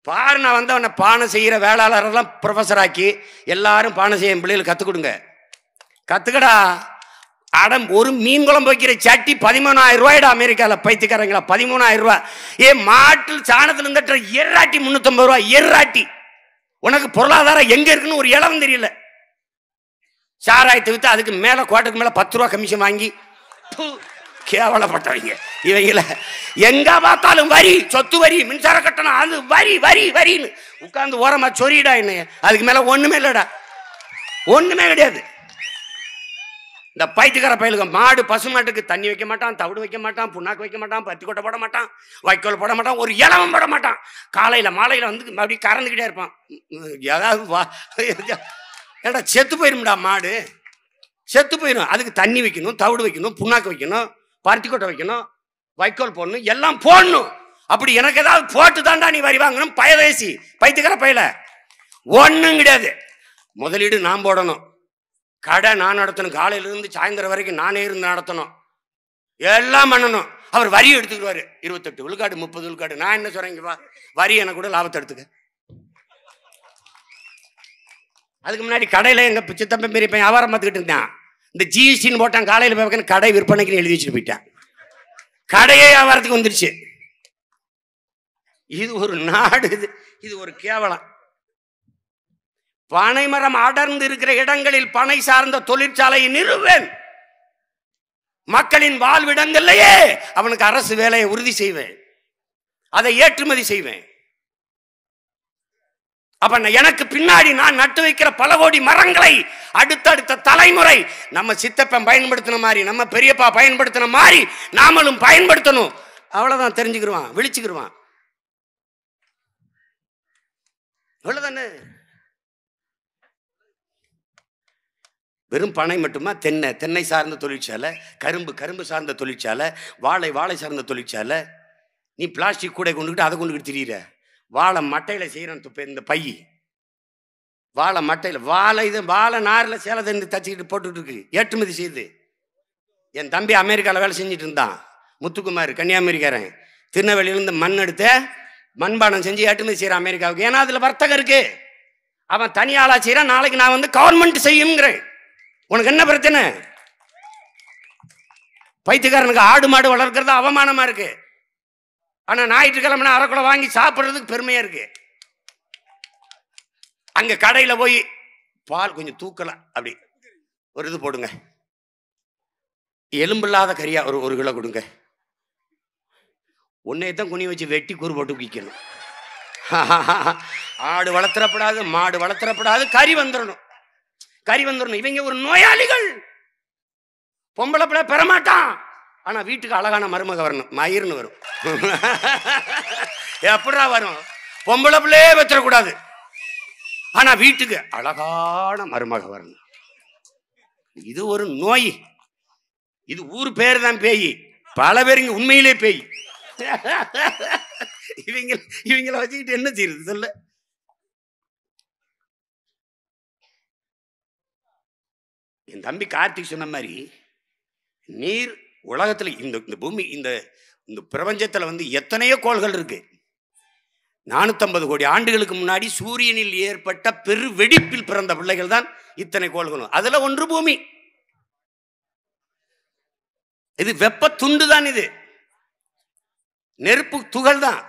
பாரு, நான் வந்து அவனை பானை செய்கிற வேளாளரெல்லாம் ப்ரொஃபஸர் ஆக்கி எல்லாரும் பானை செய்ய பிள்ளைகளுக்கு கற்றுக் கொடுங்க. கற்றுக்கடா. அடம் ஒரு மீன் குழம்பு வைக்கிற சட்டி 13,000 ரூபாய்டா அமெரிக்காவில், பைத்தியக்காரங்களா, 13,000 ரூபாய். மாட்டில் சாணத்தில் இருந்துட்டு எர்ராட்டி 350 ரூபாய். எர்ராட்டி. உனக்கு பொருளாதாரம் எங்க இருக்குன்னு ஒரு இளவும் தெரியல. சாராயத்தை வித்து அதுக்கு மேலே கோட்டுக்கு மேலே 10 ரூபா கமிஷன் வாங்கி கேவலப்பட்டவங்க இவங்கள. எங்க பார்த்தாலும் வரி, சொத்து வரி, மின்சார கட்டணம், அது வரி வரி வரின்னு உட்கார்ந்து ஓரமா சொரிடா. என்ன அதுக்கு மேல ஒண்ணுமே இல்லடா, ஒண்ணுமே கிடையாது. இந்த பைத்தியக்கார பயலுங்க மாடு பசுமாட்டுக்கு தண்ணி வைக்க மாட்டான், தவிடு வைக்க மாட்டான், புண்ணாக்கு வைக்க மாட்டான், பத்தி கொட்டை போட மாட்டான், வைக்கோல் போட மாட்டான், ஒரு இலவம் போட மாட்டான். காலையில் மாலையில் வந்து அப்படி கறந்துக்கிட்டே இருப்பான். ஏதாவது ஏடா செத்து போயிரும்டா மாடு, செத்து போயிடும். அதுக்கு தண்ணி வைக்கணும், தவிடு வைக்கணும், புண்ணாக்கு வைக்கணும், பருத்தி கொட்டை வைக்கணும், வைக்கோல் போடணும், எல்லாம் போடணும். அப்படி எனக்கு ஏதாவது போட்டு தாண்டா நீ வரி வாங்கணும். பயவேசி பைத்தியக்கார பயல ஒன்றும் கிடையாது. முதலீடு நான் போடணும், கடை நான் நடத்தணும், காலையிலிருந்து சாயந்தரம் வரைக்கும் நானே இருந்து நடத்தணும், எல்லாம் பண்ணணும். அவர் வரி எடுத்துக்குவாரு 28 விழுக்காடு 30 விழுக்காடு. நான் என்ன சொல்றேன், வரி எனக்கு கூட லாபத்தை எடுத்துக்க. அதுக்கு முன்னாடி கடையில் எங்கள் சித்தப்பன் பெரிய பையன் வியாபாரம் பார்த்துக்கிட்டு இருந்தான். இந்த ஜிஎஸ்டின்னு போட்டான், காலையில் போய் கடை விற்பனைக்குன்னு எழுதி வச்சுட்டு போயிட்டான். கடையே வியாபாரத்துக்கு வந்துருச்சு. இது ஒரு நாடு, இது ஒரு கேவலம். பனைமரம் அடர்ந்து இருக்கிற இடங்களில் பனை சார்ந்த தொழிற்சாலையை நிறுவேன். மக்களின் வாழ்விடங்கள்லயே அவனுக்கு அரசு வேலையை உறுதி செய்வேன், அதை ஏற்றுமதி செய்வேன். அப்ப எனக்கு பின்னாடி நான் நட்டு வைக்கிற பல கோடி மரங்களை அடுத்தடுத்த தலைமுறை நம்ம சித்தப்பன் பயன்படுத்தின மாதிரி, நம்ம பெரியப்பா பயன்படுத்தின மாதிரி நாமளும் பயன்படுத்தணும். அவ்வளவுதான், தெரிஞ்சுக்கிடுவான், விழிச்சுக்கிடுவான். அவ்வளவுதானே. வெறும் பனை மட்டுமா? தென்னை சார்ந்த தொழிற்சாலை, கரும்பு சார்ந்த தொழிற்சாலை, வாழை சார்ந்த தொழிற்சாலை. நீ பிளாஸ்டிக் கூட கொண்டுக்கிட்டு அதை கொண்டுக்கிட்டு திரியிற. வாழை மட்டையில் செய்கிறேன் இந்த பை, வாழை மட்டையில் வாழை நாரில் சேலை தந்து தச்சுக்கிட்டு போட்டுக்கிட்டு இருக்கு, ஏற்றுமதி செய்யுது. என் தம்பி அமெரிக்காவில் வேலை செஞ்சுட்டு இருந்தான், முத்துக்குமார், கன்னியாகுமரிக்காரன். திருநெல்வேலியிலேருந்து மண் எடுத்து மண்பானம் செஞ்சு ஏற்றுமதி செய்கிறான் அமெரிக்காவுக்கு. ஏன்னா அதில் வர்த்தகம் இருக்கு. அவன் தனியாளா செய்கிறான். நாளைக்கு நான் வந்து கவர்மெண்ட் செய்யுங்கிறேன். உனக்கு என்ன பிரச்சனை? பைத்தியக்காரனுக்கு ஆடு மாடு வளர்க்கறது அவமானமா இருக்கு. ஆனா ஞாயிற்றுக்கிழமை அரைக்குள்ள வாங்கி சாப்பிட்றதுக்கு பெருமையா இருக்கு. அங்க கடையில போய் பால் கொஞ்சம் தூக்கலாம், அப்படி ஒரு இது போடுங்க, எலும்பில்லாத கறியா ஒரு கிலோ கொடுங்க. உன்னையத்தான் குனி வச்சு வெட்டி கூறு போட்டு விற்கணும். ஆடு வளர்த்துறப்படாது, மாடு வளர்த்துறப்படாது, கறி வந்துடணும். இவங்க ஒரு நோயாளிகள். பொம்பளை பிள்ளை பெறமாட்டான், ஆனா வீட்டுக்கு அழகான மருமக வரணும், மயிர்னு வரும். எப்படா வரும்? பொம்பளை பிள்ளையே வச்சிடக்கூடாது, ஆனா வீட்டுக்கு அழகான மருமக வரணும். இது ஒரு நோய். இது ஊர் பேர் தான் பேய், பல பேர் இங்க உண்மையிலே பேய். இவங்களை வச்சுக்கிட்டு என்ன செய்யுது சொல்ல? என் தம்பி கார்த்திக் சொன்ன மாதிரி, நீர் உலகத்துல இந்த பூமி இந்த பிரபஞ்சத்துல வந்து எத்தனையோ கோள்கள் இருக்கு. 450 கோடி ஆண்டுகளுக்கு முன்னாடி சூரியனில் ஏற்பட்ட பெரு வெடிப்பில் பிறந்த பிள்ளைகள் தான் இத்தனை கோள்களும். அதுல ஒன்று பூமி. இது வெப்ப துண்டு தான், இது நெருப்பு துகள் தான்.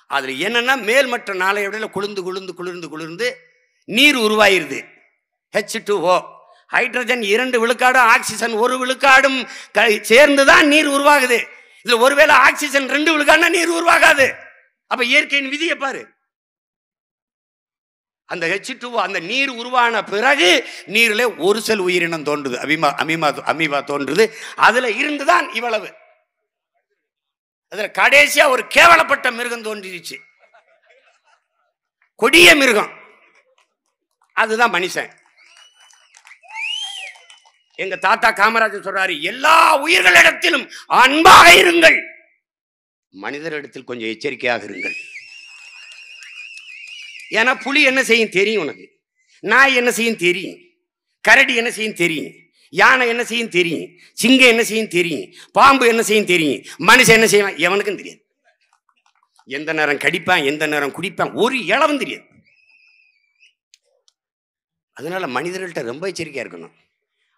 அதுல என்னன்னா மேல்மற்ற நாளையோட குளிர்ந்து நீர் உருவாயிருது. H2O, ஹைட்ரஜன் 2 விழுக்காடு, ஆக்சிஜன் 1 விழுக்காடும் சேர்ந்துதான் நீர் உருவாகுது. இதுல ஒருவேளை ஆக்சிஜன் 2 விழுக்காடுனா நீர் உருவாகாது. அப்ப இயற்கையின் விதியை பாரு. அந்த H2O, அந்த நீர் உருவான பிறகு நீர்ல ஒரு செல் உயிரினம் தோன்றுது, அமீபா தோன்றுது. அதுல இருந்துதான் இவ்வளவு. அதுல கடைசியா ஒரு கேவலப்பட்ட மிருகம் தோன்றிடுச்சு, கொடிய மிருகம், அதுதான் மனுஷன். எங்க தாத்தா காமராஜர் சொல்றாரு, எல்லா உயிர்களிடத்திலும் அன்பாக இருங்கள், மனிதரிடத்தில் கொஞ்சம் எச்சரிக்கையாக இருங்கள். ஏன்னா புலி என்ன செய்யும் தெரியும் உனக்கு, நாய் என்ன செய்யும் தெரியும், கரடி என்ன செய்யும் தெரியும், யானை என்ன செய்யும் தெரியும், சிங்கம் என்ன செய்யும் தெரியும், பாம்பு என்ன செய்யும் தெரியும், மனுஷன் என்ன செய்வான் எவனுக்கும் தெரியாது. எந்த நேரம் கடிப்பான், எந்த நேரம் குடிப்பான், ஒரு இளவும் தெரியாது. அதனால மனிதர்கள்ட்ட ரொம்ப எச்சரிக்கையா இருக்கணும்.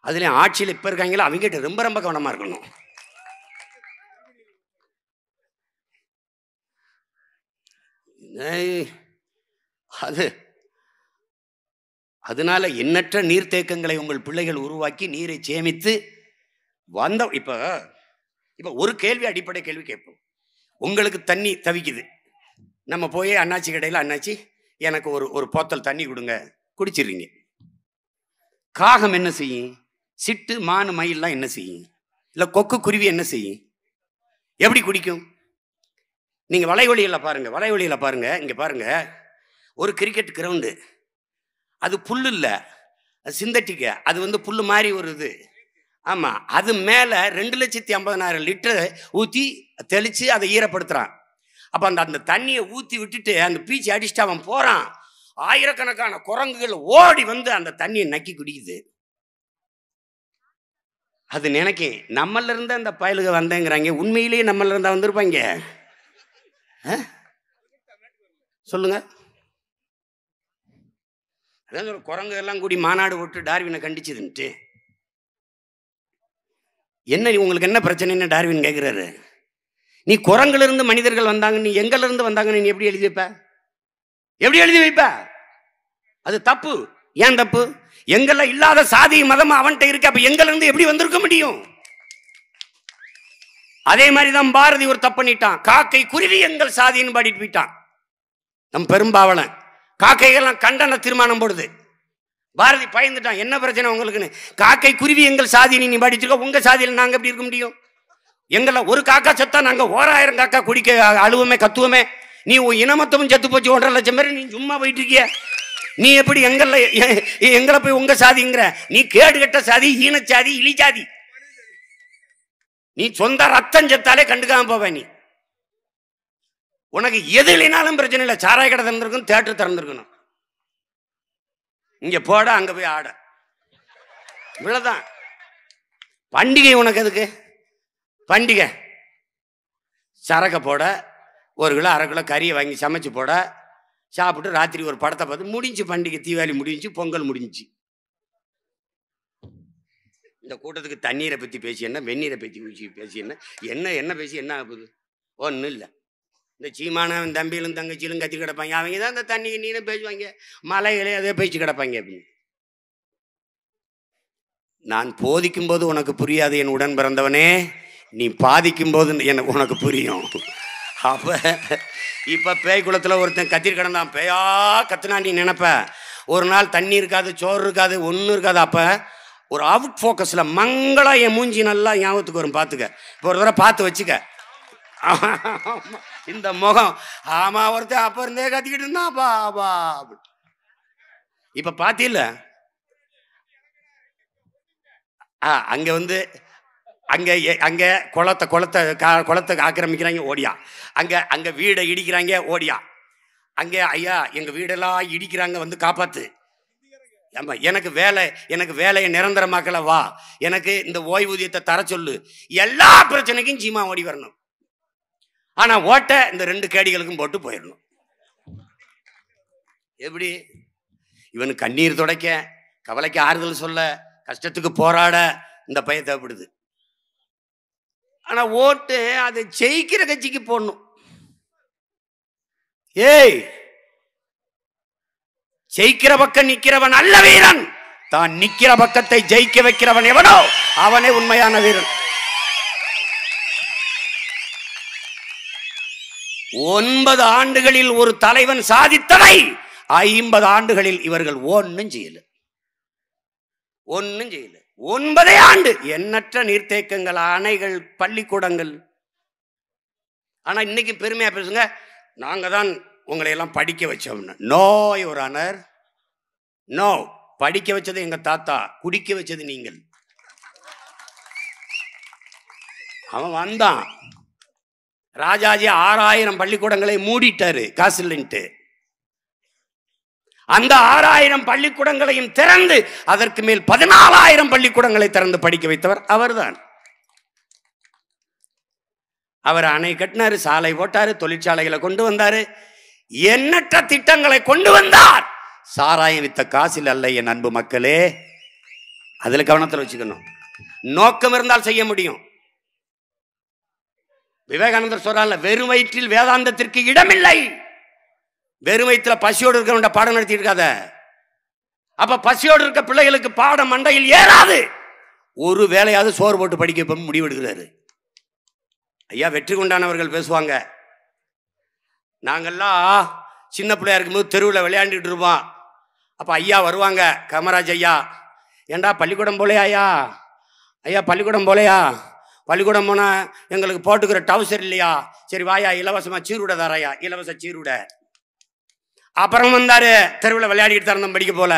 அதுல ஆட்சியில் இப்ப இருக்காங்களோ அவங்ககிட்ட ரொம்ப ரொம்ப கவனமா இருக்கணும். அதனால எண்ணற்ற நீர்த்தேக்கங்களை உங்கள் பிள்ளைகள் உருவாக்கி நீரை சேமித்து வந்த. இப்ப ஒரு கேள்வி, அடிப்படை கேள்வி கேட்போம். உங்களுக்கு தண்ணி தவிக்குது, நம்ம போய் அண்ணாச்சி கடையில், அண்ணாச்சி எனக்கு ஒரு போத்தல் தண்ணி கொடுங்க, குடிச்சிடுறீங்க. காகம் என்ன செய்யும்? சிட்டு மானு மயில்லாம் என்ன செய்யும்? இல்லை கொக்கு குருவி என்ன செய்யும்? எப்படி குடிக்கும்? நீங்கள் வலைவழியில் பாருங்கள், வலைவழியில் பாருங்கள், இங்கே பாருங்கள், ஒரு கிரிக்கெட் கிரவுண்டு, அது புல் இல்லை, அது சிந்தட்டிக்க, அது வந்து புல் மாதிரி ஒரு இது. ஆமாம், அது மேலே 2,50,000 லிட்டர் ஊற்றி தெளித்து அதை ஈரப்படுத்துகிறான். அப்போ அந்த தண்ணியை ஊற்றி விட்டுட்டு அந்த பீச்சு அடிச்சுட்டு அவன் போகிறான். ஆயிரக்கணக்கான குரங்குகள் ஓடி வந்து அந்த தண்ணியை நக்கி குடிக்குது. அது நினைக்கேன், நம்மள இருந்து அந்த பயலுக வந்தேங்கிறாங்க, உண்மையிலேயே நம்மள இருந்தா வந்திருப்பாங்க. சொல்லுங்க. அதான் ஒரு குரங்கு எல்லாம் கூடி மாநாடு போட்டு டார்வினை கண்டிச்சதுன்ட்டு. என்ன உங்களுக்கு என்ன பிரச்சனைன்னு டார்வின் கேட்குறாரு. நீ குரங்குல இருந்து மனிதர்கள் வந்தாங்க, நீ எங்கல இருந்து வந்தாங்கன்னு நீ எப்படி எழுதி வைப்ப? எப்படி எழுதி வைப்ப? அது தப்பு. ஏன் தப்பு? எங்கெல்ல இல்லாத சாதி மதம் அவன்கிட்ட இருக்கு, அப்ப எங்கல இருந்து எப்படி வந்திருக்க முடியும்? அதே மாதிரிதான் பாரதி ஒரு தப்பு பண்ணிட்டான். காக்கை குருவி எங்கள் சாதின்னு பாடிட்டு போயிட்டான். நம் பெரும்பாவலன் காக்கைகள்லாம் கண்டன தீர்மானம் போடுது. பாரதி பயந்துட்டான், என்ன பிரச்சனை உங்களுக்குன்னு. காக்கை குருவி எங்கள் சாதின்னு நீ பாடிச்சிருக்க, உங்க சாதியில் நாங்க எப்படி இருக்க முடியும்? எங்களை ஒரு காக்கா செத்தா நாங்க 1000 காக்கா குடிக்க அழுவுமே கத்துவமே. நீ இனமத்தமும் செத்து போச்சு 1,50,000 பேர், நீ சும்மா போயிட்டு இருக்கிய. நீ எப்படி எங்களை போய் உங்க சாதிங்கிற? நீ கேடு கட்ட சாதி, ஈனச்சாதி, இழிச்சாதி. நீ சொந்த ரத்தம் செத்தாலே கண்டுக்காம போவேன். நீ உனக்கு எது இல்லைனாலும் பிரச்சனை இல்லை. சாராய கடை திறந்திருக்கணும், தேட்டர் திறந்திருக்கணும். இங்க போட, அங்க போய் ஆட, இவ்வளவுதான். பண்டிகை உனக்கு எதுக்கு? பண்டிகை சரக்கை போட, 1 கிலோ 1/2 கிலோ கறியை வாங்கி சமைச்சு போட, சாப்பிட்டு ராத்திரி ஒரு படத்தை பார்த்து முடிஞ்சு. பண்டிகை தீபாவளி முடிஞ்சு, பொங்கல் முடிஞ்சு. இந்த கூட்டத்துக்கு தண்ணீரை பற்றி பேசி என்ன, வெந்நீரை பற்றி பேசி என்ன, என்ன பேசி என்ன ஆகுது? ஒன்றும் இல்லை. இந்த சீமானவன் தம்பியிலும் தங்கச்சியிலும் கத்தி கிடப்பாங்க. அவங்க தான் இந்த தண்ணி நீரும் பேசுவாங்க, மலைகளே அதே பேச்சு கிடப்பாங்க. அப்படின்னு நான் போதிக்கும் போது உனக்கு புரியாது என் உடன் பிறந்தவனே, நீ பாதிக்கும் போது எனக்கு உனக்கு புரியும். அப்போ இப்போ பேய் குளத்தில் ஒருத்தன் கத்திரி கிடந்தான், பேயா கத்துனா நீ நினைப்ப. ஒரு நாள் தண்ணி இருக்காது, சோறு இருக்காது, ஒன்றும் இருக்காது. அப்போ ஒரு அவுட் ஃபோக்கஸில் மங்களா என் மூஞ்சி நல்லா ஞாபகத்துக்கு வரும். பார்த்துக்க, இப்போ ஒரு தடவை பார்த்து வச்சுக்க. இந்த முகம், ஆமா ஒருத்தன் அப்போ இருந்தே கத்திக்கிட்டு இருந்தான். பாபா இப்போ பார்த்தில்ல, அங்கே வந்து அங்கே குளத்தை ஆக்கிரமிக்கிறாங்க, ஓடியா. அங்கே வீடை இடிக்கிறாங்க, ஓடியா. அங்கே ஐயா எங்கள் வீடெல்லாம் இடிக்கிறாங்க, வந்து காப்பாற்று. ஆமா, எனக்கு வேலையை நிரந்தரமாக்கல, வா, எனக்கு இந்த ஓய்வூதியத்தை தர சொல்லு. எல்லா பிரச்சனைக்கும் சீமா ஓடி வரணும். ஆனா ஓட்ட இந்த 2 கேடிகளுக்கும் போட்டு போயிடணும். எப்படி? இவனுக்கு கண்ணீர் துடைக்க, கவலைக்கு ஆறுதல் சொல்ல, கஷ்டத்துக்கு போராட இந்த பையன் தேவைப்படுது. ஆனா ஓட்டு அதை ஜெயிக்கிற கட்சிக்கு போடணும். ஏய், ஜெயிக்கிற பக்கம் நிக்கிறவன் அல்ல வீரன், தான் நிக்கிற பக்கத்தை ஜெயிக்க வைக்கிறவன் எவனோ அவனே உண்மையான வீரன். 9 ஆண்டுகளில் ஒரு தலைவன் சாதித்ததை 50 ஆண்டுகளில் இவர்கள் ஒன்னும் செய்யல. 9 ஆண்டு எண்ணற்ற நீர்த்தேக்கங்கள், அணைகள், பள்ளிக்கூடங்கள். ஆனா இன்னைக்கு பெருமையா பேசுங்க, நாங்க தான் உங்களை எல்லாம் படிக்க வச்சோம்னு. No your honour, no. படிக்க வச்சது எங்க தாத்தா, குடிக்க வச்சது நீங்கள். அவன் வந்தான், ராஜாஜி 6000 பள்ளிக்கூடங்களை மூடிட்டாரு காசு இல்லைன்ட்டு. அந்த 6000 பள்ளிக்கூடங்களையும் திறந்து அதற்கு மேல் 14,000 பள்ளிக்கூடங்களை திறந்து படிக்க வைத்தவர் அவர்தான். அவர் அணை கட்டினாரு, சாலை போட்டாரு, தொழிற்சாலைகளை கொண்டு வந்தாரு, எண்ணற்ற திட்டங்களை கொண்டு வந்தார். சாராயம் வித்த காசில் அல்ல என் அன்பு மக்களே. அதுல கவனத்தில் வச்சுக்கணும். நோக்கம் இருந்தால் செய்ய முடியும். விவேகானந்தர் சொல்றாங்க, வெறும் வயிற்றில் வேதாந்தத்திற்கு இடமில்லை. வெறும் வயிற்றுல பசியோடு இருக்க பாடம் நடத்திட்டு இருக்காத. அப்ப பசியோடு இருக்க பிள்ளைகளுக்கு பாடம் மண்டையில் ஏறாது. ஒரு வேலையாவது சோறு போட்டு படிக்க முடிவெடுக்கிறாரு. ஐயா வெற்றி கொண்டானவர்கள் பேசுவாங்க, நாங்கெல்லாம் சின்ன பிள்ளையா இருக்கும்போது தெருவில் விளையாண்டுட்டு இருப்போம். அப்போ ஐயா வருவாங்க, காமராஜ் ஐயா, ஏண்டா பள்ளிக்கூடம் போலையா ஐயா? ஐயா பள்ளிக்கூடம் போலையா? பள்ளிக்கூடம் போனால் எங்களுக்கு போட்டுக்கிற டவுசர் இல்லையா? சரி வாயா, இலவசமாக சீருடை தரையா, இலவச சீருடை. அப்புறம் வந்தாரு, தெருவில் விளையாடிட்டு தரணும், படிக்க போல.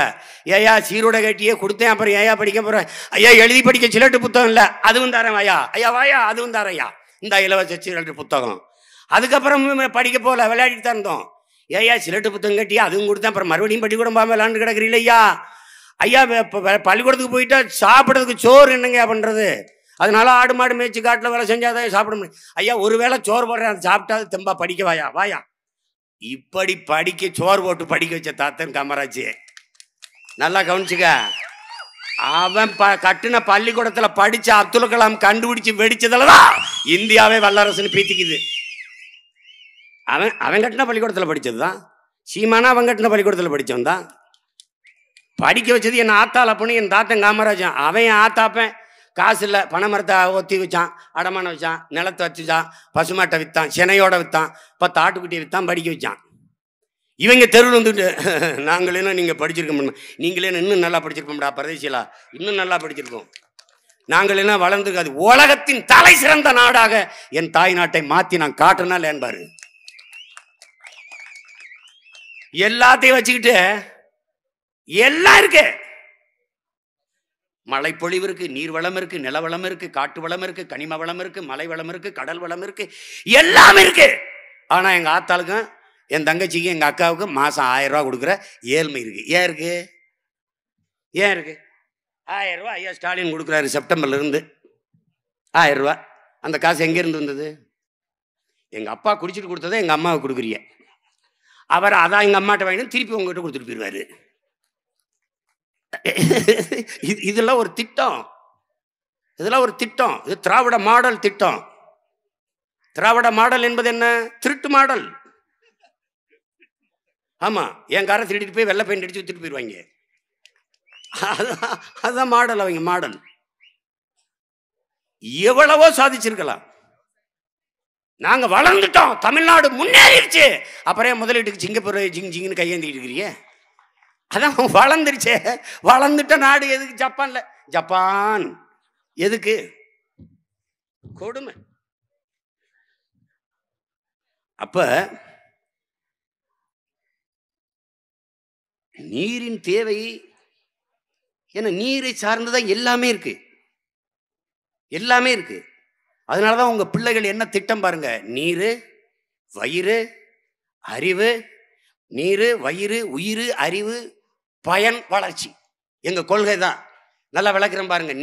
ஏயா சீருடை கட்டியே கொடுத்தேன், அப்புறம் ஏயா படிக்க போகிறேன்? ஐயா எழுதி படிக்க சிலட்டு புத்தகம் இல்லை, அதுவும் தரேன் வாயா. ஐயா வாயா, அதுவும் தரையா, இந்த இலவச சிலட்டு புத்தகம். அதுக்கப்புறம் படிக்க போல, விளையாடிட்டு தந்தோம். ஏயா சிலட்டு புத்தகம் கட்டியா, அதுவும் கொடுத்தேன், அப்புறம் மறுபடியும் பள்ளிக்கூடம் போகாமல் விளாண்டு கிடக்குறீங்க ஐயா. ஐயா பள்ளிக்கூடத்துக்கு போயிட்டா சாப்பிட்றதுக்கு சோறு என்னங்க பண்ணுறது? அதனால ஆடு மாடு மேய்ச்சி காட்டில் வேலை செஞ்சாதான் சாப்பிட முடியும். ஐயா ஒரு வேளை சோறு போடுறேன், அதை சாப்பிட்டா தெம்பா படிக்க வாயா வாயா. இப்படி படிக்க சோறு போட்டு படிக்க வச்ச தாத்தன் காமராஜ். நல்லா கவனிச்சுக்க. அவன் கட்டின பள்ளிக்கூடத்தில் படிச்ச அப்துல் கலாம் கண்டுபிடிச்சு வெடிச்சதுலதான் இந்தியாவே வல்லரசுன்னு பீத்திக்குது. அவன் கட்டின பள்ளிக்கூடத்தில் படிச்சதுதான். சீமானா அவன் கட்டின பள்ளிக்கூடத்தில் படித்தவன் தான். படிக்க வச்சது என் ஆத்தாள் அப்படின்னு என் தாத்தன் காமராஜன். அவன் என் ஆத்தாப்பேன் காசு இல்லை, பனை மரத்தை ஒத்தி வச்சான், அடமானம் வச்சான், நிலத்தை வச்சுச்சான், பசுமாட்டை விற்றான், சென்னையோட விற்றான், 10 ஆட்டுக்குட்டியை விற்றான், படிக்க வச்சான். இவங்க தெருவில் வந்துட்டு நாங்களேனும் நீங்கள் படிச்சிருக்க முடியும், நீங்களே இன்னும் நல்லா படிச்சிருப்போம்டா பிரதேசிலா, இன்னும் நல்லா படிச்சிருக்கோம், நாங்களேனா வளர்ந்துருக்காது. உலகத்தின் தலை சிறந்த நாடாக என் தாய் நாட்டை மாற்றி நான் காட்டுனால் என்பாரு. எல்லாத்தையும் வச்சுக்கிட்டு எல்லாம் இருக்கு. மழை பொழிவு இருக்கு, நீர் வளம் இருக்கு, நில வளம் இருக்கு, காட்டு வளம் இருக்கு, கனிம வளம் இருக்கு, மலை வளம் இருக்கு, கடல் வளம் இருக்கு, எல்லாம் இருக்கு. ஆனா எங்க ஆத்தாளுக்கும் என் தங்கச்சிக்கும் எங்க அக்காவுக்கும் மாசம் 1000 ரூபா கொடுக்குற ஏழ்மை இருக்கு. ஏன் இருக்கு? ஏன் இருக்கு? 1000 ரூபா ஐயா ஸ்டாலின் கொடுக்குறாரு செப்டம்பர்ல இருந்து 1000 ரூபா. அந்த காசு எங்க இருந்து வந்தது? எங்க அப்பா குடிச்சிட்டு கொடுத்ததை எங்க அம்மாவுக்கு கொடுக்குறீங்க. அவர் அதான் எங்க அம்மாட்ட வாங்கிட்டு திருப்பி உங்ககிட்ட கொடுத்துட்டு போயிடுவாரு. இதெல்லாம் ஒரு திட்டம், இதெல்லாம் ஒரு திட்டம். இது திராவிட மாடல் திட்டம். திராவிட மாடல் என்பது என்ன? திருட்டு மாடல். ஆமா, என் காரை திருடிட்டு போய் வெள்ளை பெயிண்ட் அடிச்சு வித்துட்டு போயிடுவாங்க. அதுதான் மாடல். அவங்க மாடல். எவ்வளவோ சாதிச்சிருக்கலாம். நாங்க வளர்ந்துட்டோம், தமிழ்நாடு முன்னேறிடுச்சு, அப்புறம் முதலீட்டுக்கு சிங்கப்பூர் ஜிங் ஜிங்னு கையேந்திட்டு இருக்கிறீங்க. அதான் வளர்ந்துருச்சே. வளர்ந்துட்ட நாடு எதுக்கு? ஜப்பான்ல, ஜப்பான் எதுக்கு? கொடுமை. அப்ப நீரின் தேவை ஏன்னா நீரை சார்ந்துதான் எல்லாமே இருக்கு, எல்லாமே இருக்கு. அதனாலதான் உங்க பிள்ளைகள் என்ன திட்டம் பாருங்க, நீரு வயிறு அறிவு, நீரு வயிறு உயிர் அறிவு பயன் வளர்ச்சி. எங்க கொள்கை தான். நல்லா விளக்குறேன் பாருங்க.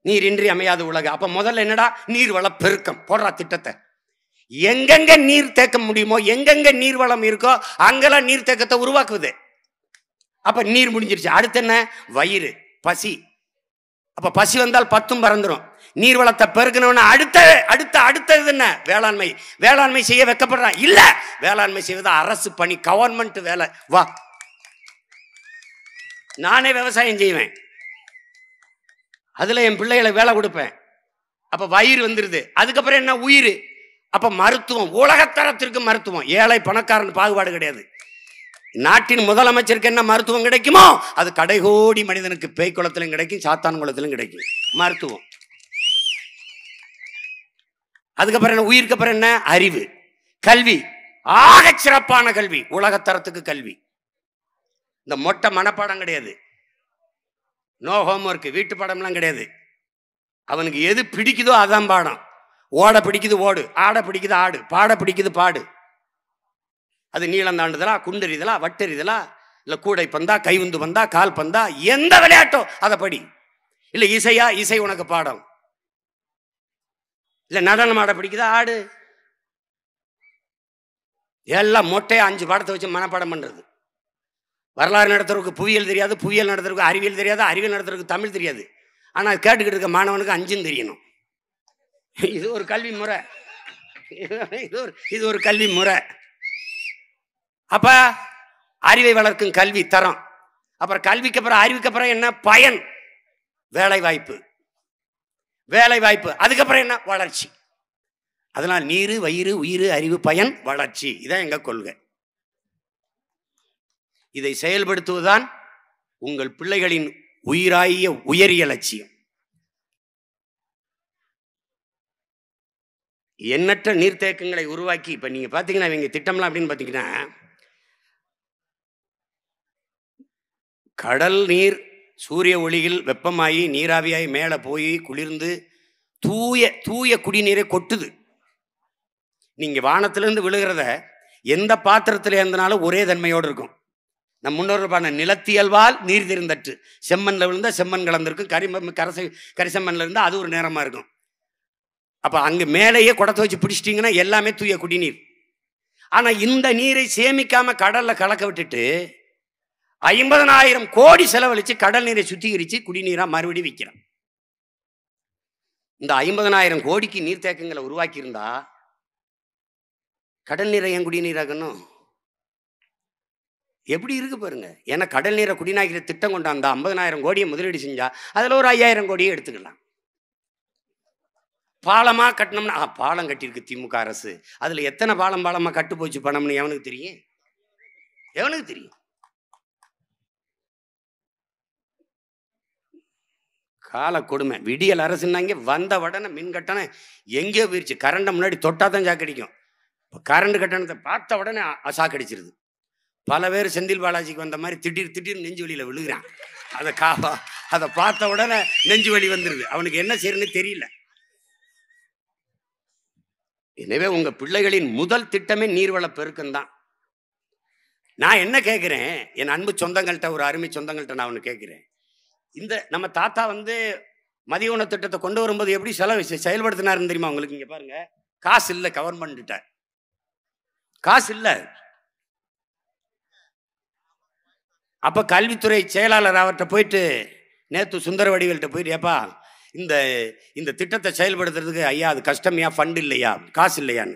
நீரின்றி அமையாத உலகம். அப்ப முதல்ல என்னடா? நீர் வள பெருக்கம் போடுறா திட்டத்தை. எங்கெங்க நீர் தேக்க முடியுமோ, எங்கெங்க நீர் வளம் இருக்கோ அங்கெல்லாம் நீர் தேக்கத்தை உருவாக்குவது. அப்ப நீர் முடிஞ்சிருச்சு. அடுத்து என்ன? வயிறு பசி. அப்ப பசி வந்தால் 10 பறந்துடும். நீர் வளத்தை பெருக்கணும்னா அடுத்தது என்ன? வேளாண்மை. வேளாண்மை செய்ய வைக்கப்படுறான் இல்ல, வேளாண்மை செய்வது அரசு பணி, கவர்மெண்ட் வேலை. வா, நானே விவசாயம் செய்வேன், அதுல என் பிள்ளைகளை வேலை கொடுப்பேன். அப்ப வயிறு வந்துருது. அதுக்கப்புறம் என்ன? உயிர். அப்ப மருத்துவம், உலகத்தரத்திற்கு மருத்துவம். ஏழை பணக்காரன் பாகுபாடு கிடையாது. நாட்டின் முதலமைச்சருக்கு என்ன மருத்துவம் கிடைக்குமோ அது கடைகோடி மனிதனுக்கு பேய் குளத்திலும் கிடைக்கும், சாத்தான் குளத்திலும் கிடைக்கும் மருத்துவம். அதுக்கப்புறம் என்ன? உயிருக்கு அப்புறம் என்ன? அறிவு, கல்வி. ஆக சிறப்பான கல்வி, உலகத்தரத்துக்கு கல்வி. இந்த மொட்டை மனப்பாடம் கிடையாது, நோ ஹோம்ஒர்க், வீட்டு பாடம்லாம் கிடையாது. அவனுக்கு எது பிடிக்குதோ அதான் பாடம். ஓட பிடிக்குது ஓடு, ஆட பிடிக்குது ஆடு, பாட பிடிக்குது பாடு. அது நீளம் தாண்டுதலா, குண்டெறிதலா, வட்டெறிதலா, இல்லை கூடை பந்தா, கைவுந்து பந்தா, கால் பந்தா, எந்த விளையாட்டோ அதை படி. இல்லை இசையா, இசை உனக்கு பாடம். இல்லை நடனம் ஆட பிடிக்குதா ஆடு. எல்லாம் மொட்டையா 5 பாடத்தை வச்சு மனப்பாடம் பண்றது. வரலாறு நடத்துறதுக்கு புவியியல் தெரியாது, புவியியல் நடத்துறதுக்கு அறிவியல் தெரியாது, அறிவியல் நடத்துறதுக்கு தமிழ் தெரியாது. ஆனால் கேட்டுக்கிட்டு இருக்க மாணவனுக்கு 5 தெரியணும். இது ஒரு கல்வி முறை, இது ஒரு கல்வி முறை. அப்ப அறிவை வளர்க்கும் கல்வி தரம். அப்புறம் கல்விக்கு அப்புறம் அறிவுக்கு அப்புறம் என்ன? பயன், வேலை வாய்ப்பு, வேலை வாய்ப்பு. அதுக்கப்புறம் என்ன? வளர்ச்சி. அதனால் நீரு வயிறு உயிர் அறிவு பயன் வளர்ச்சி, இதான் எங்க கொள்கை. இதை செயல்படுத்துவதுதான் உங்கள் பிள்ளைகளின் உயிராய உயரிய லட்சியம். எண்ணற்ற நீர்த்தேக்கங்களை உருவாக்கி இப்ப நீங்க பாத்தீங்கன்னா இவங்க திட்டம்லாம் அப்படின்னு பாத்தீங்கன்னா, கடல் நீர் சூரிய ஒளியில் வெப்பமாயி நீராவியாய் மேலே போய் குளிர்ந்து தூய தூய குடிநீரை கொட்டுது. நீங்க வானத்திலிருந்து விழுகிறத எந்த பாத்திரத்தில் இருந்தாலும் ஒரே தன்மையோடு இருக்கும். நம் முன்னோர்கள் பாருங்க, நிலத்தியல்வால் நீர் தெரிந்தற்று, செம்மண்ணில் விழுந்தால் செம்மண் கலந்துருக்கும், கரிசெம்மண்ணில் இருந்தால் அது ஒரு நேரமாக இருக்கும். அப்போ அங்கே மேலேயே குடத்தை வச்சு பிடிச்சிட்டிங்கன்னா எல்லாமே தூய குடிநீர். ஆனால் இந்த நீரை சேமிக்காம கடலில் கலக்க விட்டுட்டு 50,000 கோடி செலவழித்து கடல் நீரை சுத்திகரித்து குடிநீராக மறுபடியும் விற்கிறான். இந்த 50,000 கோடிக்கு நீர்த்தேக்கங்களை உருவாக்கியிருந்தா கடல் நீரை ஏன் குடிநீராக்கணும்? எப்படி இருக்கு பாருங்க. ஏன்னா கடல் நீரை குடிநீர் திட்டம் கொண்டாந்த 50,000 கோடியை முதலீடு செஞ்சா அதில் ஒரு 5,000 கோடியை எடுத்துக்கலாம். பாலமா கட்டினோம்னா பாலம் கட்டியிருக்கு திமுக அரசு, அதுல எத்தனை பாலமா கட்டு போச்சு பணம்னு எவனுக்கு தெரியும்? எவனுக்கு தெரியும்? கால கொடுமை. விடியல் அரசுன்னாங்க, வந்த உடனே மின் கட்டணம் எங்கேயோ போயிடுச்சு. கரண்டை முன்னாடி தொட்டா தான் சாக்கடிக்கும், கரண்ட் கட்டணத்தை பார்த்த உடனே சாக்கடிச்சிருது. பல பேர் செந்தில் பாலாஜிக்கு வந்த மாதிரி திடீர் நெஞ்சு வலியில விழுகிறான். அதை பார்த்த உடனே நெஞ்சு வலி வந்துருது, அவனுக்கு என்ன செய்யறதுன்னு தெரியல. எனவே உங்க பிள்ளைகளின் முதல் திட்டமே நீர்வள பெருக்கம் தான். நான் என்ன கேட்கிறேன், என் அன்பு சொந்தங்கள்கிட்ட, ஒரு அருமை சொந்தங்கள்கிட்ட நான் ஒன்று கேட்கிறேன். இந்த நம்ம தாத்தா மதிய உணவு திட்டத்தை கொண்டு வரும்போது எப்படி செயல்படுத்தினாருன்னு தெரியுமா உங்களுக்கு? இங்க பாருங்க, காசு இல்லை, கவர்மெண்ட் காசு இல்லை. அப்ப கல்வித்துறை செயலாளர் அவர்கிட்ட போயிட்டு, நேற்று சுந்தரவடிவேல்கிட்ட போயிட்டு, ஏப்பா இந்த திட்டத்தை செயல்படுத்துறதுக்கு ஐயா அது கஷ்டமையா, ஃபண்ட் இல்லையா, காசு இல்லையான்னு.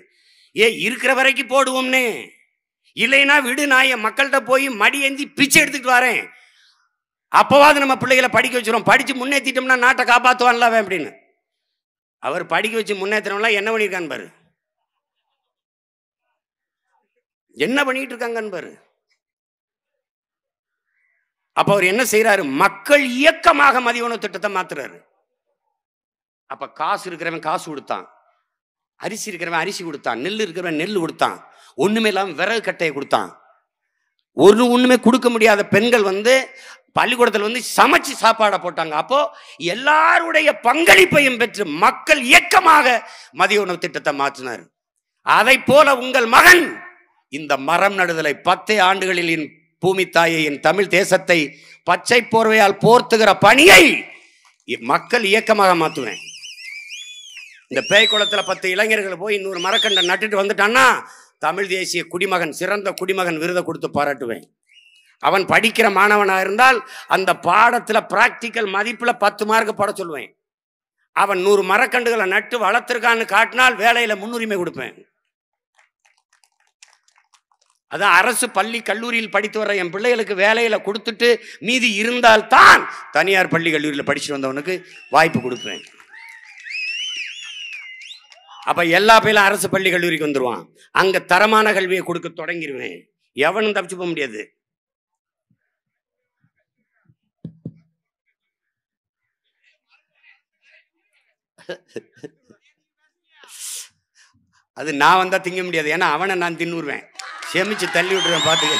இருக்கிற வரைக்கும் போடுவோம்னு, இல்லைன்னா விடு, நான் என் மக்கள்கிட்ட போய் மடி ஏந்தி பிச்சை எடுத்துக்கிட்டு வரேன், அப்போவாது நம்ம பிள்ளைகளை படிக்க வச்சிடும், படிச்சு முன்னேற்றிட்டோம்னா நாட்டை காப்பாற்றுவான்ல அப்படின்னு. அவர் படிக்க வச்சு முன்னேற்றம்லாம் என்ன பண்ணியிருக்கான்னு பாரு, என்ன பண்ணிட்டு இருக்காங்கன்னு பாரு. அப்ப அவர் என்ன செய்யறாரு? மக்கள் இயக்கமாக மதிய உணவு திட்டத்தை மாத்துறாரு. அப்ப காசு இருக்கிறவன் காசு கொடுத்தான், அரிசி இருக்கிறவன் அரிசி கொடுத்தான், நெல் இருக்கிறவன் நெல் கொடுத்தான், ஒண்ணுமே இல்லாம விறகு கட்டையை கொடுத்தான். ஒண்ணுமே கொடுக்க முடியாத பெண்கள் பள்ளிக்கூடத்தில் சமைச்சு சாப்பாடை போட்டாங்க. அப்போ எல்லாருடைய பங்களிப்பையும் பெற்று மக்கள் இயக்கமாக மதிய உணவு திட்டத்தை மாற்றினார். அதை போல உங்கள் மகன் இந்த மரம் நடுதலை 10 ஆண்டுகளில் என் பூமி தாயை, என் தமிழ் தேசத்தை பச்சை போர்வையால் போர்த்துகிற பணியை மக்கள் இயக்கமாக மாற்றுவேன். இந்த பேய்குளத்தில் 10 இளைஞர்கள் போய் 100 மரக்கண்டை நட்டுட்டு வந்துட்டான்னா தமிழ் தேசிய குடிமகன், சிறந்த குடிமகன் விருதை கொடுத்து பாராட்டுவேன். அவன் படிக்கிற மாணவனா இருந்தால் அந்த பாடத்துல பிராக்டிக்கல் மதிப்புல 10 மார்க் போட சொல்லுவேன். அவன் 100 மரக்கண்டுகளை நட்டு வளர்த்திருக்கான்னு காட்டினால் வேலையில முன்னுரிமை கொடுப்பேன். அதான் அரசு பள்ளி கல்லூரியில் படித்து வர்ற என் பிள்ளைகளுக்கு வேலையில கொடுத்துட்டு மீதி இருந்தால் தான் தனியார் பள்ளி கல்லூரியில் படிச்சுட்டு வந்தவனுக்கு வாய்ப்பு கொடுப்பேன். அப்ப எல்லா பையிலும் அரசு பள்ளி கல்லூரிக்கு வந்துருவான், அங்க தரமான கல்வியை கொடுக்க தொடங்கிடுவேன். எவனும் தப்பிச்சு போக முடியாது. அது நான் வந்தா திங்க முடியாது, ஏன்னா அவனை நான் தின்னுருவேன், செமிச்சு தள்ளி விட்டுருவேன். பார்த்துக்க,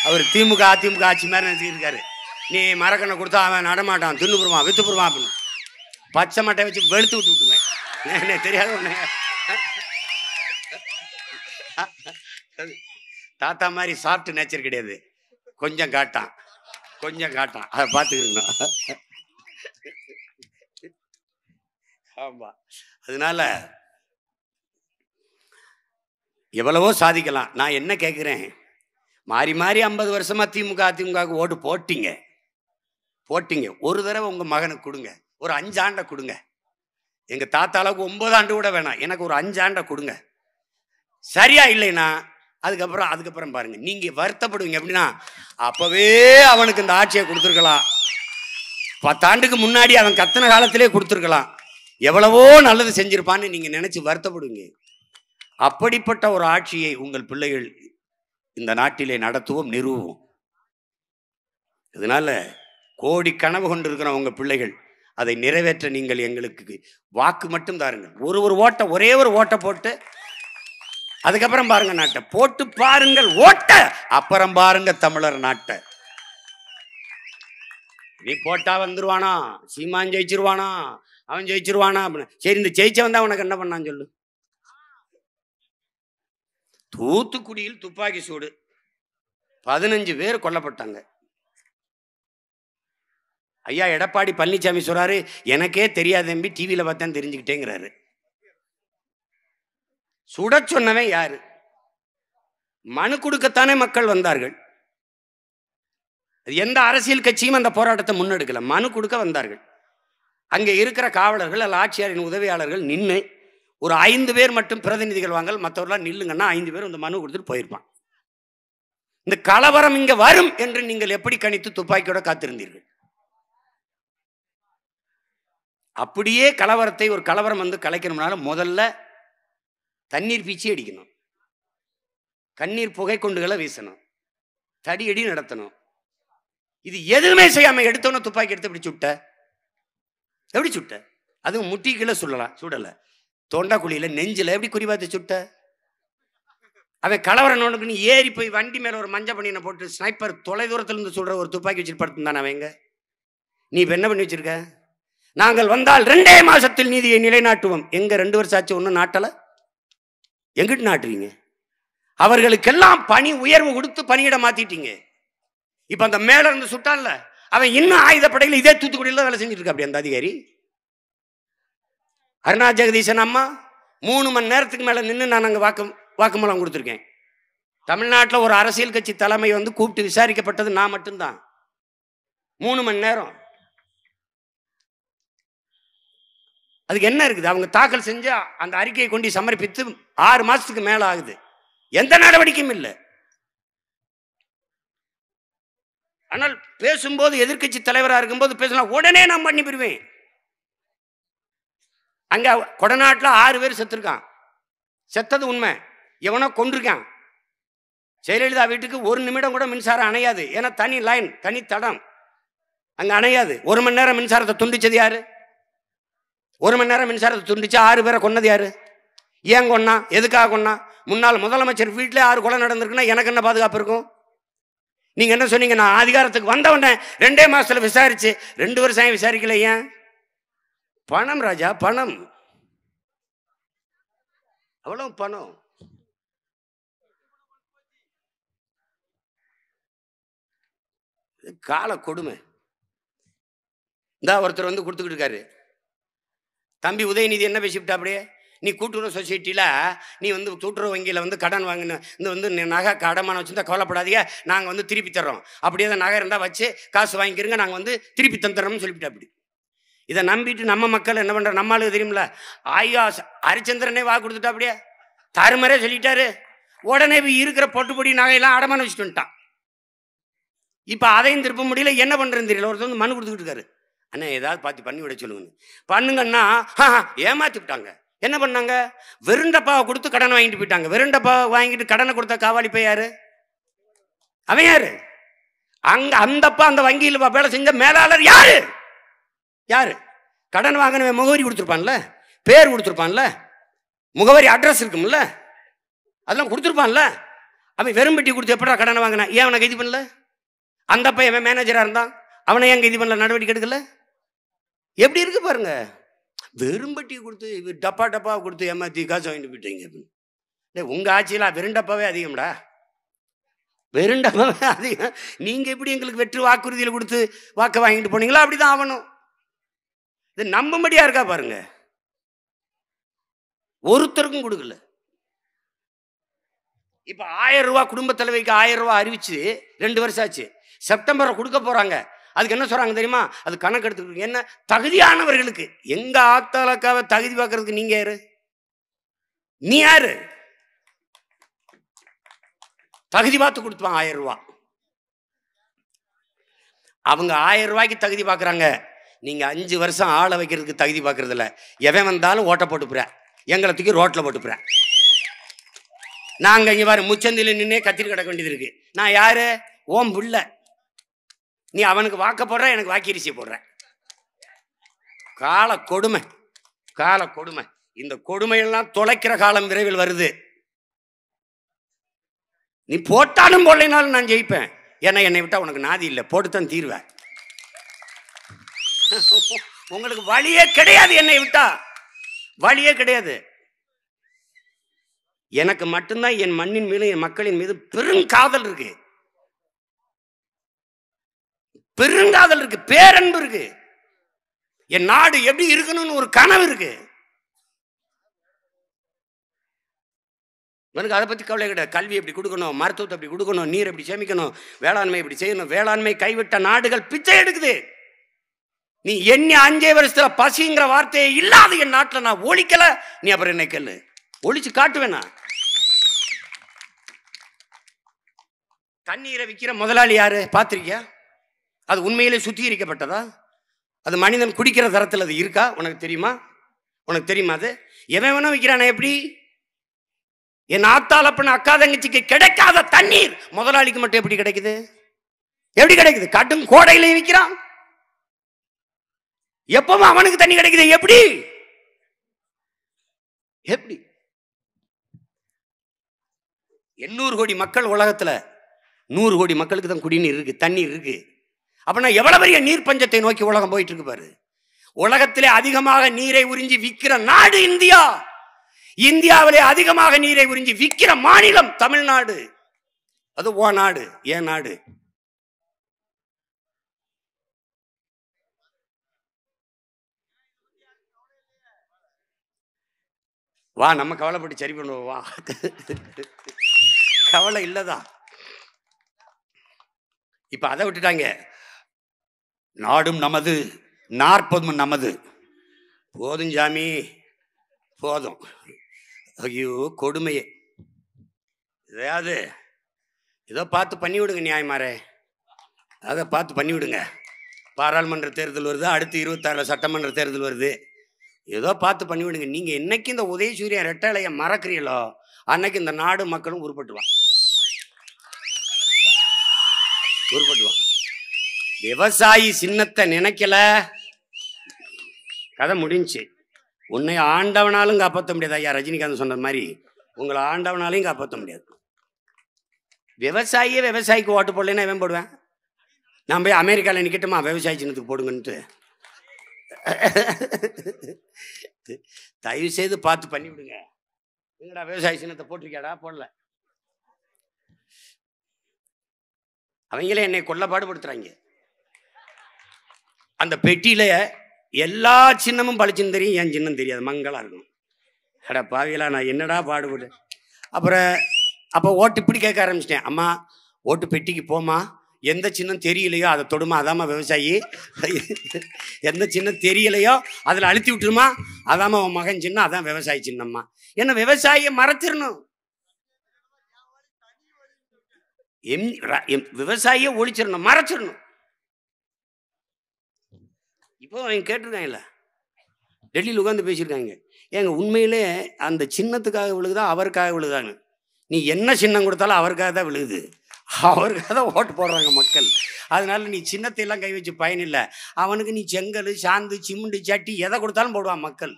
அவர் திமுக அதிமுக ஆட்சி மாதிரி நினைச்சிருக்காரு. நீ மரக்கண்ணை கொடுத்தா அவன் நடமாட்டான், தின்னுபுருவான், வித்துப்புருவான் அப்படின்னு பச்சை மட்டை வச்சு வெளுத்து விட்டு விட்டுருவேன். தெரியாத ஒண்ணு, தாத்தா மாதிரி சாப்பிட்டு நேச்சர் கிடையாது, கொஞ்சம் காட்டான். அதை பார்த்துக்கணும். ஆமா, அதனால எவ்வளவோ சாதிக்கலாம். நான் என்ன கேட்கிறேன், மாறி 50 வருஷமா திமுக அதிமுகவுக்கு ஓட்டு போட்டீங்க. ஒரு தடவை உங்க மகனுக்கு கொடுங்க, ஒரு 5 ஆண்டை கொடுங்க. எங்க தாத்தாளுக்கு 9 ஆண்டு கூட வேணாம், எனக்கு ஒரு 5 ஆண்டை கொடுங்க. சரியா இல்லைன்னா அதுக்கப்புறம் பாருங்க, நீங்க வருத்தப்படுவீங்க. அப்படின்னா அப்பவே அவனுக்கு இந்த ஆட்சியை கொடுத்துருக்கலாம், 10 ஆண்டுக்கு முன்னாடி அவன் கத்தனை காலத்திலே கொடுத்துருக்கலாம், எவ்வளவோ நல்லது செஞ்சிருப்பான்னு நீங்க நினைச்சு வருத்தப்படுவீங்க. அப்படிப்பட்ட ஒரு ஆட்சியை உங்கள் பிள்ளைகள் இந்த நாட்டிலே நடத்துவோம், நிறுவுவோம். அதனால கோடி கனவு கொண்டிருக்கிற உங்க பிள்ளைகள் அதை நிறைவேற்ற நீங்கள் எங்களுக்கு வாக்கு மட்டும் தாருங்கள். ஒரு ஓட்டை, ஒரே ஒரு ஓட்டை போட்டு அதுக்கப்புறம் பாருங்க நாட்டை. போட்டு பாருங்கள் ஓட்ட, அப்புறம் பாருங்க தமிழர் நாட்டை. நீ போட்டா வந்துருவானா, சீமான் ஜெயிச்சிருவானா, அவன் ஜெயிச்சிருவானா அப்படின்னு. சரி, இந்த ஜெயிச்சவன் தான் உனக்கு என்ன பண்ணான்னு சொல்லு. தூத்துக்குடியில் துப்பாக்கி சூடு, 15 பேர் கொல்லப்பட்டாங்க. ஐயா எடப்பாடி பழனிசாமி சொல்றாரு, எனக்கே தெரியாது தம்பி, டிவியில பார்த்தா தெரிஞ்சுக்கிட்டேங்கிறாரு. சுட சொன்னவன் யாரு? மனு கொடுக்கத்தானே மக்கள் வந்தார்கள். எந்த அரசியல் கட்சியும் அந்த போராட்டத்தை முன்னெடுக்கல, மனு கொடுக்க வந்தார்கள். அங்கே இருக்கிற காவலர்கள் அல்ல ஆட்சியாளரின் உதவியாளர்கள் நின்று ஒரு 5 பேர் மட்டும் பிரதிநிதிகள் வாங்கல், மற்றவர்களாம் நில்லுங்கன்னா 5 பேர் இந்த மனு கொடுத்துட்டு போயிருப்பான். இந்த கலவரம் இங்க வரும் என்று நீங்கள் எப்படி கணித்து துப்பாக்கியோட காத்திருந்தீர்கள்? அப்படியே கலவரத்தை, ஒரு கலவரம் வந்து கலைக்கணும்னால முதல்ல தண்ணீர் பீச்சி அடிக்கணும், கண்ணீர் புகை கொண்டுகளை வீசணும், தடியடி நடத்தணும். இது எதுவுமே செய்யாம எடுத்தோன்னு துப்பாக்கி எடுத்து எப்படி சுட்ட? எப்படி சுட்ட? அதுவும் முட்டிக்குள்ள சொல்லலாம், சுடல. தொண்டாக்குழியில நெஞ்சில எப்படி குறிபாத்து சுட்ட? அவன் கலவரனுக்கு நீ ஏறி போய் வண்டி மேல ஒரு மஞ்சள் பண்ணினை போட்டு ஸ்னைப்பர் தொலை தூரத்துல இருந்து சொல்ற ஒரு துப்பாக்கி வச்சுட்டு படுத்துந்தானே அவங்க. நீ இப்ப என்ன பண்ணி வச்சிருக்க? நாங்கள் வந்தால் 2 மாசத்தில் நீதியை நிலைநாட்டுவோம். எங்க 2 வருஷம் ஆச்சு, ஒன்றும் நாட்டல. எங்கிட்டு நாட்டுறீங்க? அவர்களுக்கெல்லாம் பணி உயர்வு கொடுத்து பணியிட மாத்திட்டீங்க. இப்ப அந்த மேல இருந்து சுட்டான்ல, அவன் இன்னும் ஆயுதப்படையில் இதே தூத்துக்குடியில் வேலை செஞ்சுட்டு இருக்க. அப்படி அந்த அதிகாரி அருணா ஜெகதீசன் அம்மா 3 மணி நேரத்துக்கு மேல நின்று நான் அங்கே வாக்குமூலம் கொடுத்துருக்கேன். தமிழ்நாட்டில் ஒரு அரசியல் கட்சி தலைமை வந்து கூப்பிட்டு விசாரிக்கப்பட்டது நான் மட்டும்தான். 3 மணி நேரம். அதுக்கு என்ன இருக்குது? அவங்க தாக்கல் செஞ்சு அந்த அறிக்கையை கொண்டு சமர்ப்பித்து 6 மாசத்துக்கு மேல ஆகுது, எந்த நடவடிக்கையும் இல்லை. ஆனால் பேசும்போது எதிர்கட்சி தலைவராக இருக்கும்போது பேசலாம், உடனே நான் பண்ணி பெறுவேன். அங்க கொடநாட்டில் 6 பேர் செத்துருக்கான். செத்தது உண்மை, எவனோ கொண்டிருக்கான். ஜெயலலிதா வீட்டுக்கு 1 நிமிடம் கூட மின்சாரம் அணையாது. ஏன்னா தனி லைன், தனி தடம், அங்க அணையாது. 1 மணி நேரம் மின்சாரத்தை துண்டிச்சது யாரு? 1 மணி நேரம் மின்சாரத்தை துண்டிச்சு 6 பேரை கொன்னது யாரு? ஏன் கொன்னா? எதுக்காக கொன்னா? முன்னாள் முதலமைச்சர் வீட்டிலே 6 கொலை நடந்திருக்குன்னா எனக்கு என்ன பாதுகாப்பு இருக்கும்? நீங்க என்ன சொன்னீங்க? நான் அதிகாரத்துக்கு வந்தவன 2 மாசத்துல விசாரிச்சு 2 வருஷம் விசாரிக்கல. ஏன்? பணம் ராஜா, பணம், அவ்வளவு பணம். கால கொடுமை. இந்த ஒருத்தர் வந்து கொடுத்துக்கிட்டு இருக்காரு, தம்பி உதயநிதி என்ன பேசிவிட்டா? அப்படியே நீ கூட்டுறவு சொசைட்டியில் நீ வந்து கூட்டுறவு வங்கியில் வந்து கடன் வாங்கின இந்த வந்து நகை அடமானம் வச்சுருந்தா கவலைப்படாதீங்க, நாங்கள் வந்து திருப்பி தர்றோம். அப்படியே தான் நகை இருந்தால் வச்சு காசு வாங்கிக்கிறங்க, நாங்கள் வந்து திருப்பி தந்துடுறோம்னு சொல்லிவிட்டா. அப்படி இதை நம்பிட்டு நம்ம மக்கள் என்ன பண்ணுற? நம்மளுக்கு தெரியுமில்ல, ஐயா ஹரிச்சந்திரனே வாக்கு கொடுத்துட்டா, அப்படியே தருமரே சொல்லிட்டாரு. உடனே இருக்கிற பொட்டுப்பொடி நகையெல்லாம் அடமானம் வச்சுட்டு வந்துட்டான். இப்போ அதையும் திருப்ப முடியல, என்ன பண்ணுறேன்னு தெரியல. ஒருத்தர் வந்து மனு கொடுத்துக்கிட்டு இருக்காரு, அண்ணா ஏதாவது பார்த்து பண்ணி விட சொல்லுங்கன்னு. பண்ணுங்கன்னா ஏமாற்றி விட்டாங்க. என்ன பண்ணாங்க? வெறுண்டப்பாவை கொடுத்து கடனை வாங்கிட்டு போயிட்டாங்க. வெறுண்டப்பாவை வாங்கிட்டு கடனை கொடுத்த காவாலி போய் யாரு? அவன் யாரு? அங்க அந்தப்பா அந்த வங்கியில் வேலை செஞ்ச மேலாளர் யாரு? யாரு? கடன் வாங்கின முகவரி கொடுத்துருப்பான்ல, பேர் கொடுத்துருப்பான்ல, முகவரி அட்ரஸ் இருக்கும்ல, அதெல்லாம் கொடுத்துருப்பான்ல. அவன் வெறும் பெட்டி கொடுத்து எப்படா கடனை வாங்கினா? ஏன் அவனை கைது பண்ணல? அந்தப்பா எவன் மேனேஜரா இருந்தான், அவனை ஏன் கைது பண்ணல? நடவடிக்கை எடுக்கல? எப்படி இருக்கு பாருங்க. வெறும்பட்டி கொடுத்து டப்பா டப்பா கொடுத்து ஏமாத்தி காசு வாங்கிட்டு போயிட்டீங்க அப்படின்னு. உங்க ஆட்சியில் வெறுண்டப்பாவே அதிகம்டா, வெறுண்டப்பாவே அதிகம். நீங்க எப்படி எங்களுக்கு வெற்று வாக்குறுதியில் கொடுத்து வாக்க வாங்கிட்டு போனீங்களா? அப்படிதான் ஆகணும். இது நம்பும்படியா இருக்கா பாருங்க. ஒருத்தருக்கும் கொடுக்கல. இப்ப 1000 ரூபாய் குடும்ப தலைவிக்கு 1000 ரூபாய் அறிவிச்சு 2 வருஷம் ஆச்சு. செப்டம்பரை கொடுக்க போறாங்க. அதுக்கு என்ன சொல்றாங்க தெரியுமா? அது கணக்கு எடுத்துக்கிட்டு என்ன தகுதியானவர்களுக்கு. எங்க ஆத்தாளக்காவை தகுதி பார்க்கறதுக்கு நீங்க யாரு? நீ யாரு? தகுதி பார்த்து கொடுத்துவாங்க 1000 ரூபாய். அவங்க 1000 ரூபாய்க்கு தகுதி பார்க்குறாங்க. நீங்க 5 வருஷம் ஆளை வைக்கிறதுக்கு தகுதி பார்க்கறது இல்லை. எவன் வந்தாலும் ஓட்ட போட்டுப்புற, எங்களை தூக்கி ரோட்டில் போட்டுப்புற. நாங்கள் இங்கே பாரு முச்சந்தியில் நின்னே கத்திரி கிடக்க வேண்டியது இருக்கு. நான் யாரு? ஓம் புள்ள. நீ அவனுக்கு வாக்க போடுற, எனக்கு வாக்கரிசியை போடுற. கால கொடுமை, கால கொடுமை. இந்த கொடுமையெல்லாம் தொலைக்கிற காலம் விரைவில் வருது. நீ போட்டாலும் போடலைனாலும் நான் ஜெயிப்பேன். ஏன்னா என்னை விட்டா உனக்கு நாதி இல்லை, போட்டுத்தான் தீர்வேன். உங்களுக்கு வழியே கிடையாது, என்னை விட்டா வழியே கிடையாது. எனக்கு மட்டும்தான் என் மண்ணின் மீது, என் மக்களின் மீது பெருங்காதல் இருக்கு, பெருங்காதல் இருக்கு, பேரன்பு இருக்கு. என் நாடு எப்படி இருக்கணும்னு ஒரு கனவு இருக்கு. எனக்கு அதை பற்றி கவலை கிடையாது. கல்வி எப்படி கொடுக்கணும், மருத்துவத்தை எப்படி கொடுக்கணும், நீர் எப்படி சேமிக்கணும், வேளாண்மை எப்படி செய்யணும். வேளாண்மை கைவிட்ட நாடுகள் பிச்சை எடுக்குது. நீ என்ன 5 வருஷத்துல பசிங்கிற வார்த்தையே இல்லாத என் நாட்டில் நான் ஒழிக்கல, நீ அப்புறம் என்ன கேளு, ஒழிச்சு காட்டுவேனா? தண்ணீரை விற்கிற முதலாளி யாரு பார்த்திருக்கியா? அது உண்மையிலே சுத்திகரிக்கப்பட்டதா? அது மனிதன் குடிக்கிற தரத்தில் அது இருக்கா? உனக்கு தெரியுமா? உனக்கு தெரியுமா? அது எவன் வேணா விற்கிறானா? எப்படி? என் ஆத்தாள் அப்பன் அக்கா தங்கச்சிக்கு கிடைக்காத தண்ணீர் முதலாளிக்கு மட்டும் எப்படி கிடைக்குது? எப்படி கிடைக்குது? கடும் கோடையிலையும் விற்கிறான், எப்பவும் அவனுக்கு தண்ணி கிடைக்குது. எப்படி? எப்படி? 800 கோடி மக்கள் உலகத்துல, 100 கோடி மக்களுக்கு தான் குடிநீர் இருக்கு, தண்ணீர் இருக்கு. அப்படின்னா எவ்வளவு பெரிய நீர் பஞ்சத்தை நோக்கி உலகம் போயிட்டு இருக்கு பாரு. உலகத்திலே அதிகமாக நீரை உறிஞ்சி விற்கிற நாடு இந்தியா. இந்தியாவிலே அதிகமாக நீரை உறிஞ்சி விற்கிற மாநிலம் தமிழ்நாடு. அது ஓ நாடு, ஏன் நாடு. வா, நம்ம கவலைப்பட்டு சரி பண்ணுவோம். வா, கவலை இல்லதா? இப்ப அதை விட்டுட்டாங்க. நாடும் நமது, 40 நமது. போதும் சாமி, போதும். ஐயோ கொடுமையே. இதையாவது ஏதோ பார்த்து பண்ணி விடுங்க நியாயமாரே, அதை பார்த்து பண்ணி விடுங்க. பாராளுமன்ற தேர்தல் வருது, அடுத்து 26 சட்டமன்ற தேர்தல் வருது. ஏதோ பார்த்து பண்ணி விடுங்க. நீங்க என்னைக்கு இந்த உதயசூரியன் ரெட்டலையை மறக்கிறீங்களோ அன்னைக்கு இந்த நாடு மக்களும் உருப்பட்டுவான், உருப்பட்டுவான். விவசாயி சின்னத்தை நினைக்கல, கதை முடிஞ்சு. உன்னை ஆண்டவனாலும் காப்பாற்ற முடியாது. ஐயா ரஜினிகாந்த் சொன்ன மாதிரி உங்களை ஆண்டவனாலையும் காப்பாற்ற முடியாது. விவசாயியே விவசாயிக்கு ஓட்டு போடலன்னா எவன் போடுவேன்? நான் போய் அமெரிக்காவில் நிற்கட்டுமா விவசாய சின்னத்துக்கு போடுங்கன்ட்டு? தயவு செய்து பார்த்து பண்ணி விடுங்க. எங்கடா விவசாய சின்னத்தை போட்டிருக்கியாடா? போடல. அவங்களே என்னை கொல்ல பாடுபடுத்துறாங்க. அந்த பெட்டியில எல்லா சின்னமும் பளிச்சுன்னு தெரியும், என் சின்னம் தெரியாது, மங்களா இருக்கும். அட பாவியெல்லாம் நான் என்னடா பாடுபடு. அப்புறம் அப்போ ஓட்டு இப்படி கேட்க ஆரம்பிச்சிட்டேன். அம்மா ஓட்டு பெட்டிக்கு போமா, எந்த சின்னம் தெரியலையோ அதை தொடுமா, அதாம்மா விவசாயி. எந்த சின்னம் தெரியலையோ அதில் அழுத்தி விட்டுருமா, அதாம்மா உன் மகன் சின்னம், அதான் விவசாயி சின்னம்மா. என்ன விவசாயியை மறைச்சிடணும், விவசாயியை ஒழிச்சிடணும், மறைச்சிடணும். இப்போ அவங்க கேட்டிருக்காங்கல்ல, டெல்லியில் உட்காந்து பேசியிருக்காங்க. ஏங்க உண்மையிலே அந்த சின்னத்துக்காக விழுகுதா அவருக்காக விழுதாங்க? நீ என்ன சின்னம் கொடுத்தாலும் அவருக்காக தான் விழுகுது, அவருக்காக தான் ஓட்டு போடுறாங்க மக்கள். அதனால நீ சின்னத்தை எல்லாம் கை வச்சு பயனில்லை. அவனுக்கு நீ செங்கல், சாந்து, சிமெண்ட், சட்டி எதை கொடுத்தாலும் போடுவான் மக்கள்.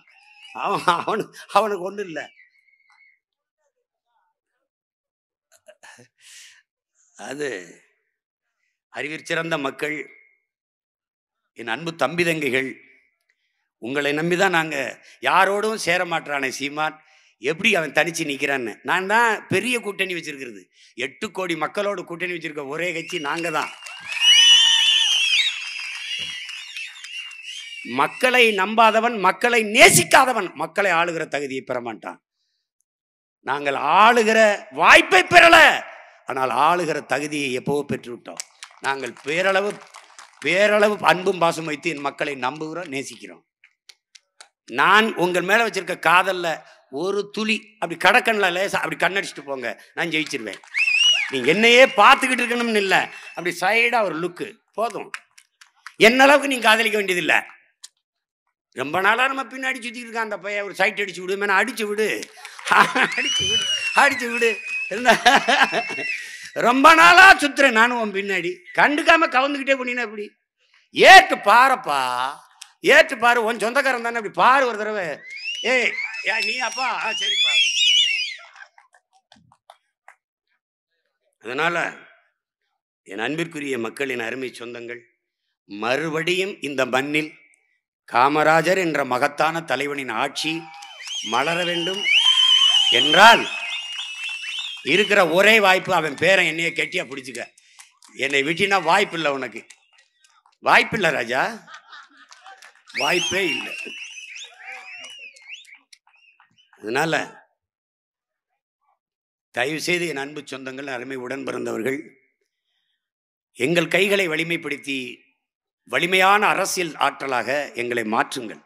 அவனுக்கு ஒன்றும் இல்லை. அது அறிவிற் சிறந்த மக்கள், என் அன்பு தம்பி தங்கைகள், உங்களை நம்பிதான் நாங்கள். யாரோடும் சேர மாட்டானே சீமான், எப்படி அவன் தனிச்சு நிற்கிறான்னு. நான் தான் பெரிய கூட்டணி வச்சிருக்கிறது. 8 கோடி மக்களோடு கூட்டணி வச்சிருக்க ஒரே கட்சி நாங்கள் தான். மக்களை நம்பாதவன், மக்களை நேசிக்காதவன் மக்களை ஆளுகிற தகுதியை பெற மாட்டான். நாங்கள் ஆளுகிற வாய்ப்பை பெறல, ஆனால் ஆளுகிற தகுதியை எப்போவோ பெற்றுவிட்டோம். நாங்கள் பேரளவு அன்பும் பாசம் வைத்து என் மக்களை நம்புகிறோம், நேசிக்கிறோம். நான் உங்கள் மேல வச்சிருக்க காதல்ல ஒரு துளி அப்படி கடக்கண்ணில் லேசா அப்படி கண்ணடிச்சுட்டு போங்க, நான் ஜெயிச்சிருவேன். நீங்க என்னையே பார்த்துக்கிட்டு இருக்கணும்னு இல்லை, அப்படி சைடா ஒரு லுக்கு போதும். என்ன அளவுக்கு நீங்க காதலிக்க வேண்டியதில்லை. ரொம்ப நாளா நம்ம பின்னாடி சுத்திட்டு இருக்கான் அந்த பையன், ஒரு சைட் அடிச்சு விடு, மேலே அடிச்சு விடு, அடிச்சு விடு, அடிச்சு விடு. ரொம்ப நாளா சுத்துறேன் நானும் உன் பின்னாடி, கண்டுக்காம கவர்ந்துக்கிட்டே போனீங்கன்னா எப்படி? ஏற்று பாருப்பா, ஏற்று பாரு, உன் சொந்தக்காரன் தானே, அப்படி பாரு ஒரு தடவை. ஏய் நீ அப்பா, சரிப்பா. அதனால என் அன்பிற்குரிய மக்களின் அருமை சொந்தங்கள், மறுபடியும் இந்த மண்ணில் காமராஜர் என்ற மகத்தான தலைவனின் ஆட்சி மலர வேண்டும் என்றால் இருக்கிற ஒரே வாய்ப்பு, அவன் பேரை என்னைய கெட்டியா பிடிச்சுக்க. என்னை விட்டினா வாய்ப்பு இல்லை, உனக்கு வாய்ப்பு இல்லை ராஜா, வாய்ப்பே இல்லை. அதனால தயவு செய்து என் அன்பு சொந்தங்கள், அருமை உடன் பிறந்தவர்கள், எங்கள் கைகளை வலிமைப்படுத்தி வலிமையான அரசியல் ஆற்றலாக எங்களை மாற்றுங்கள்.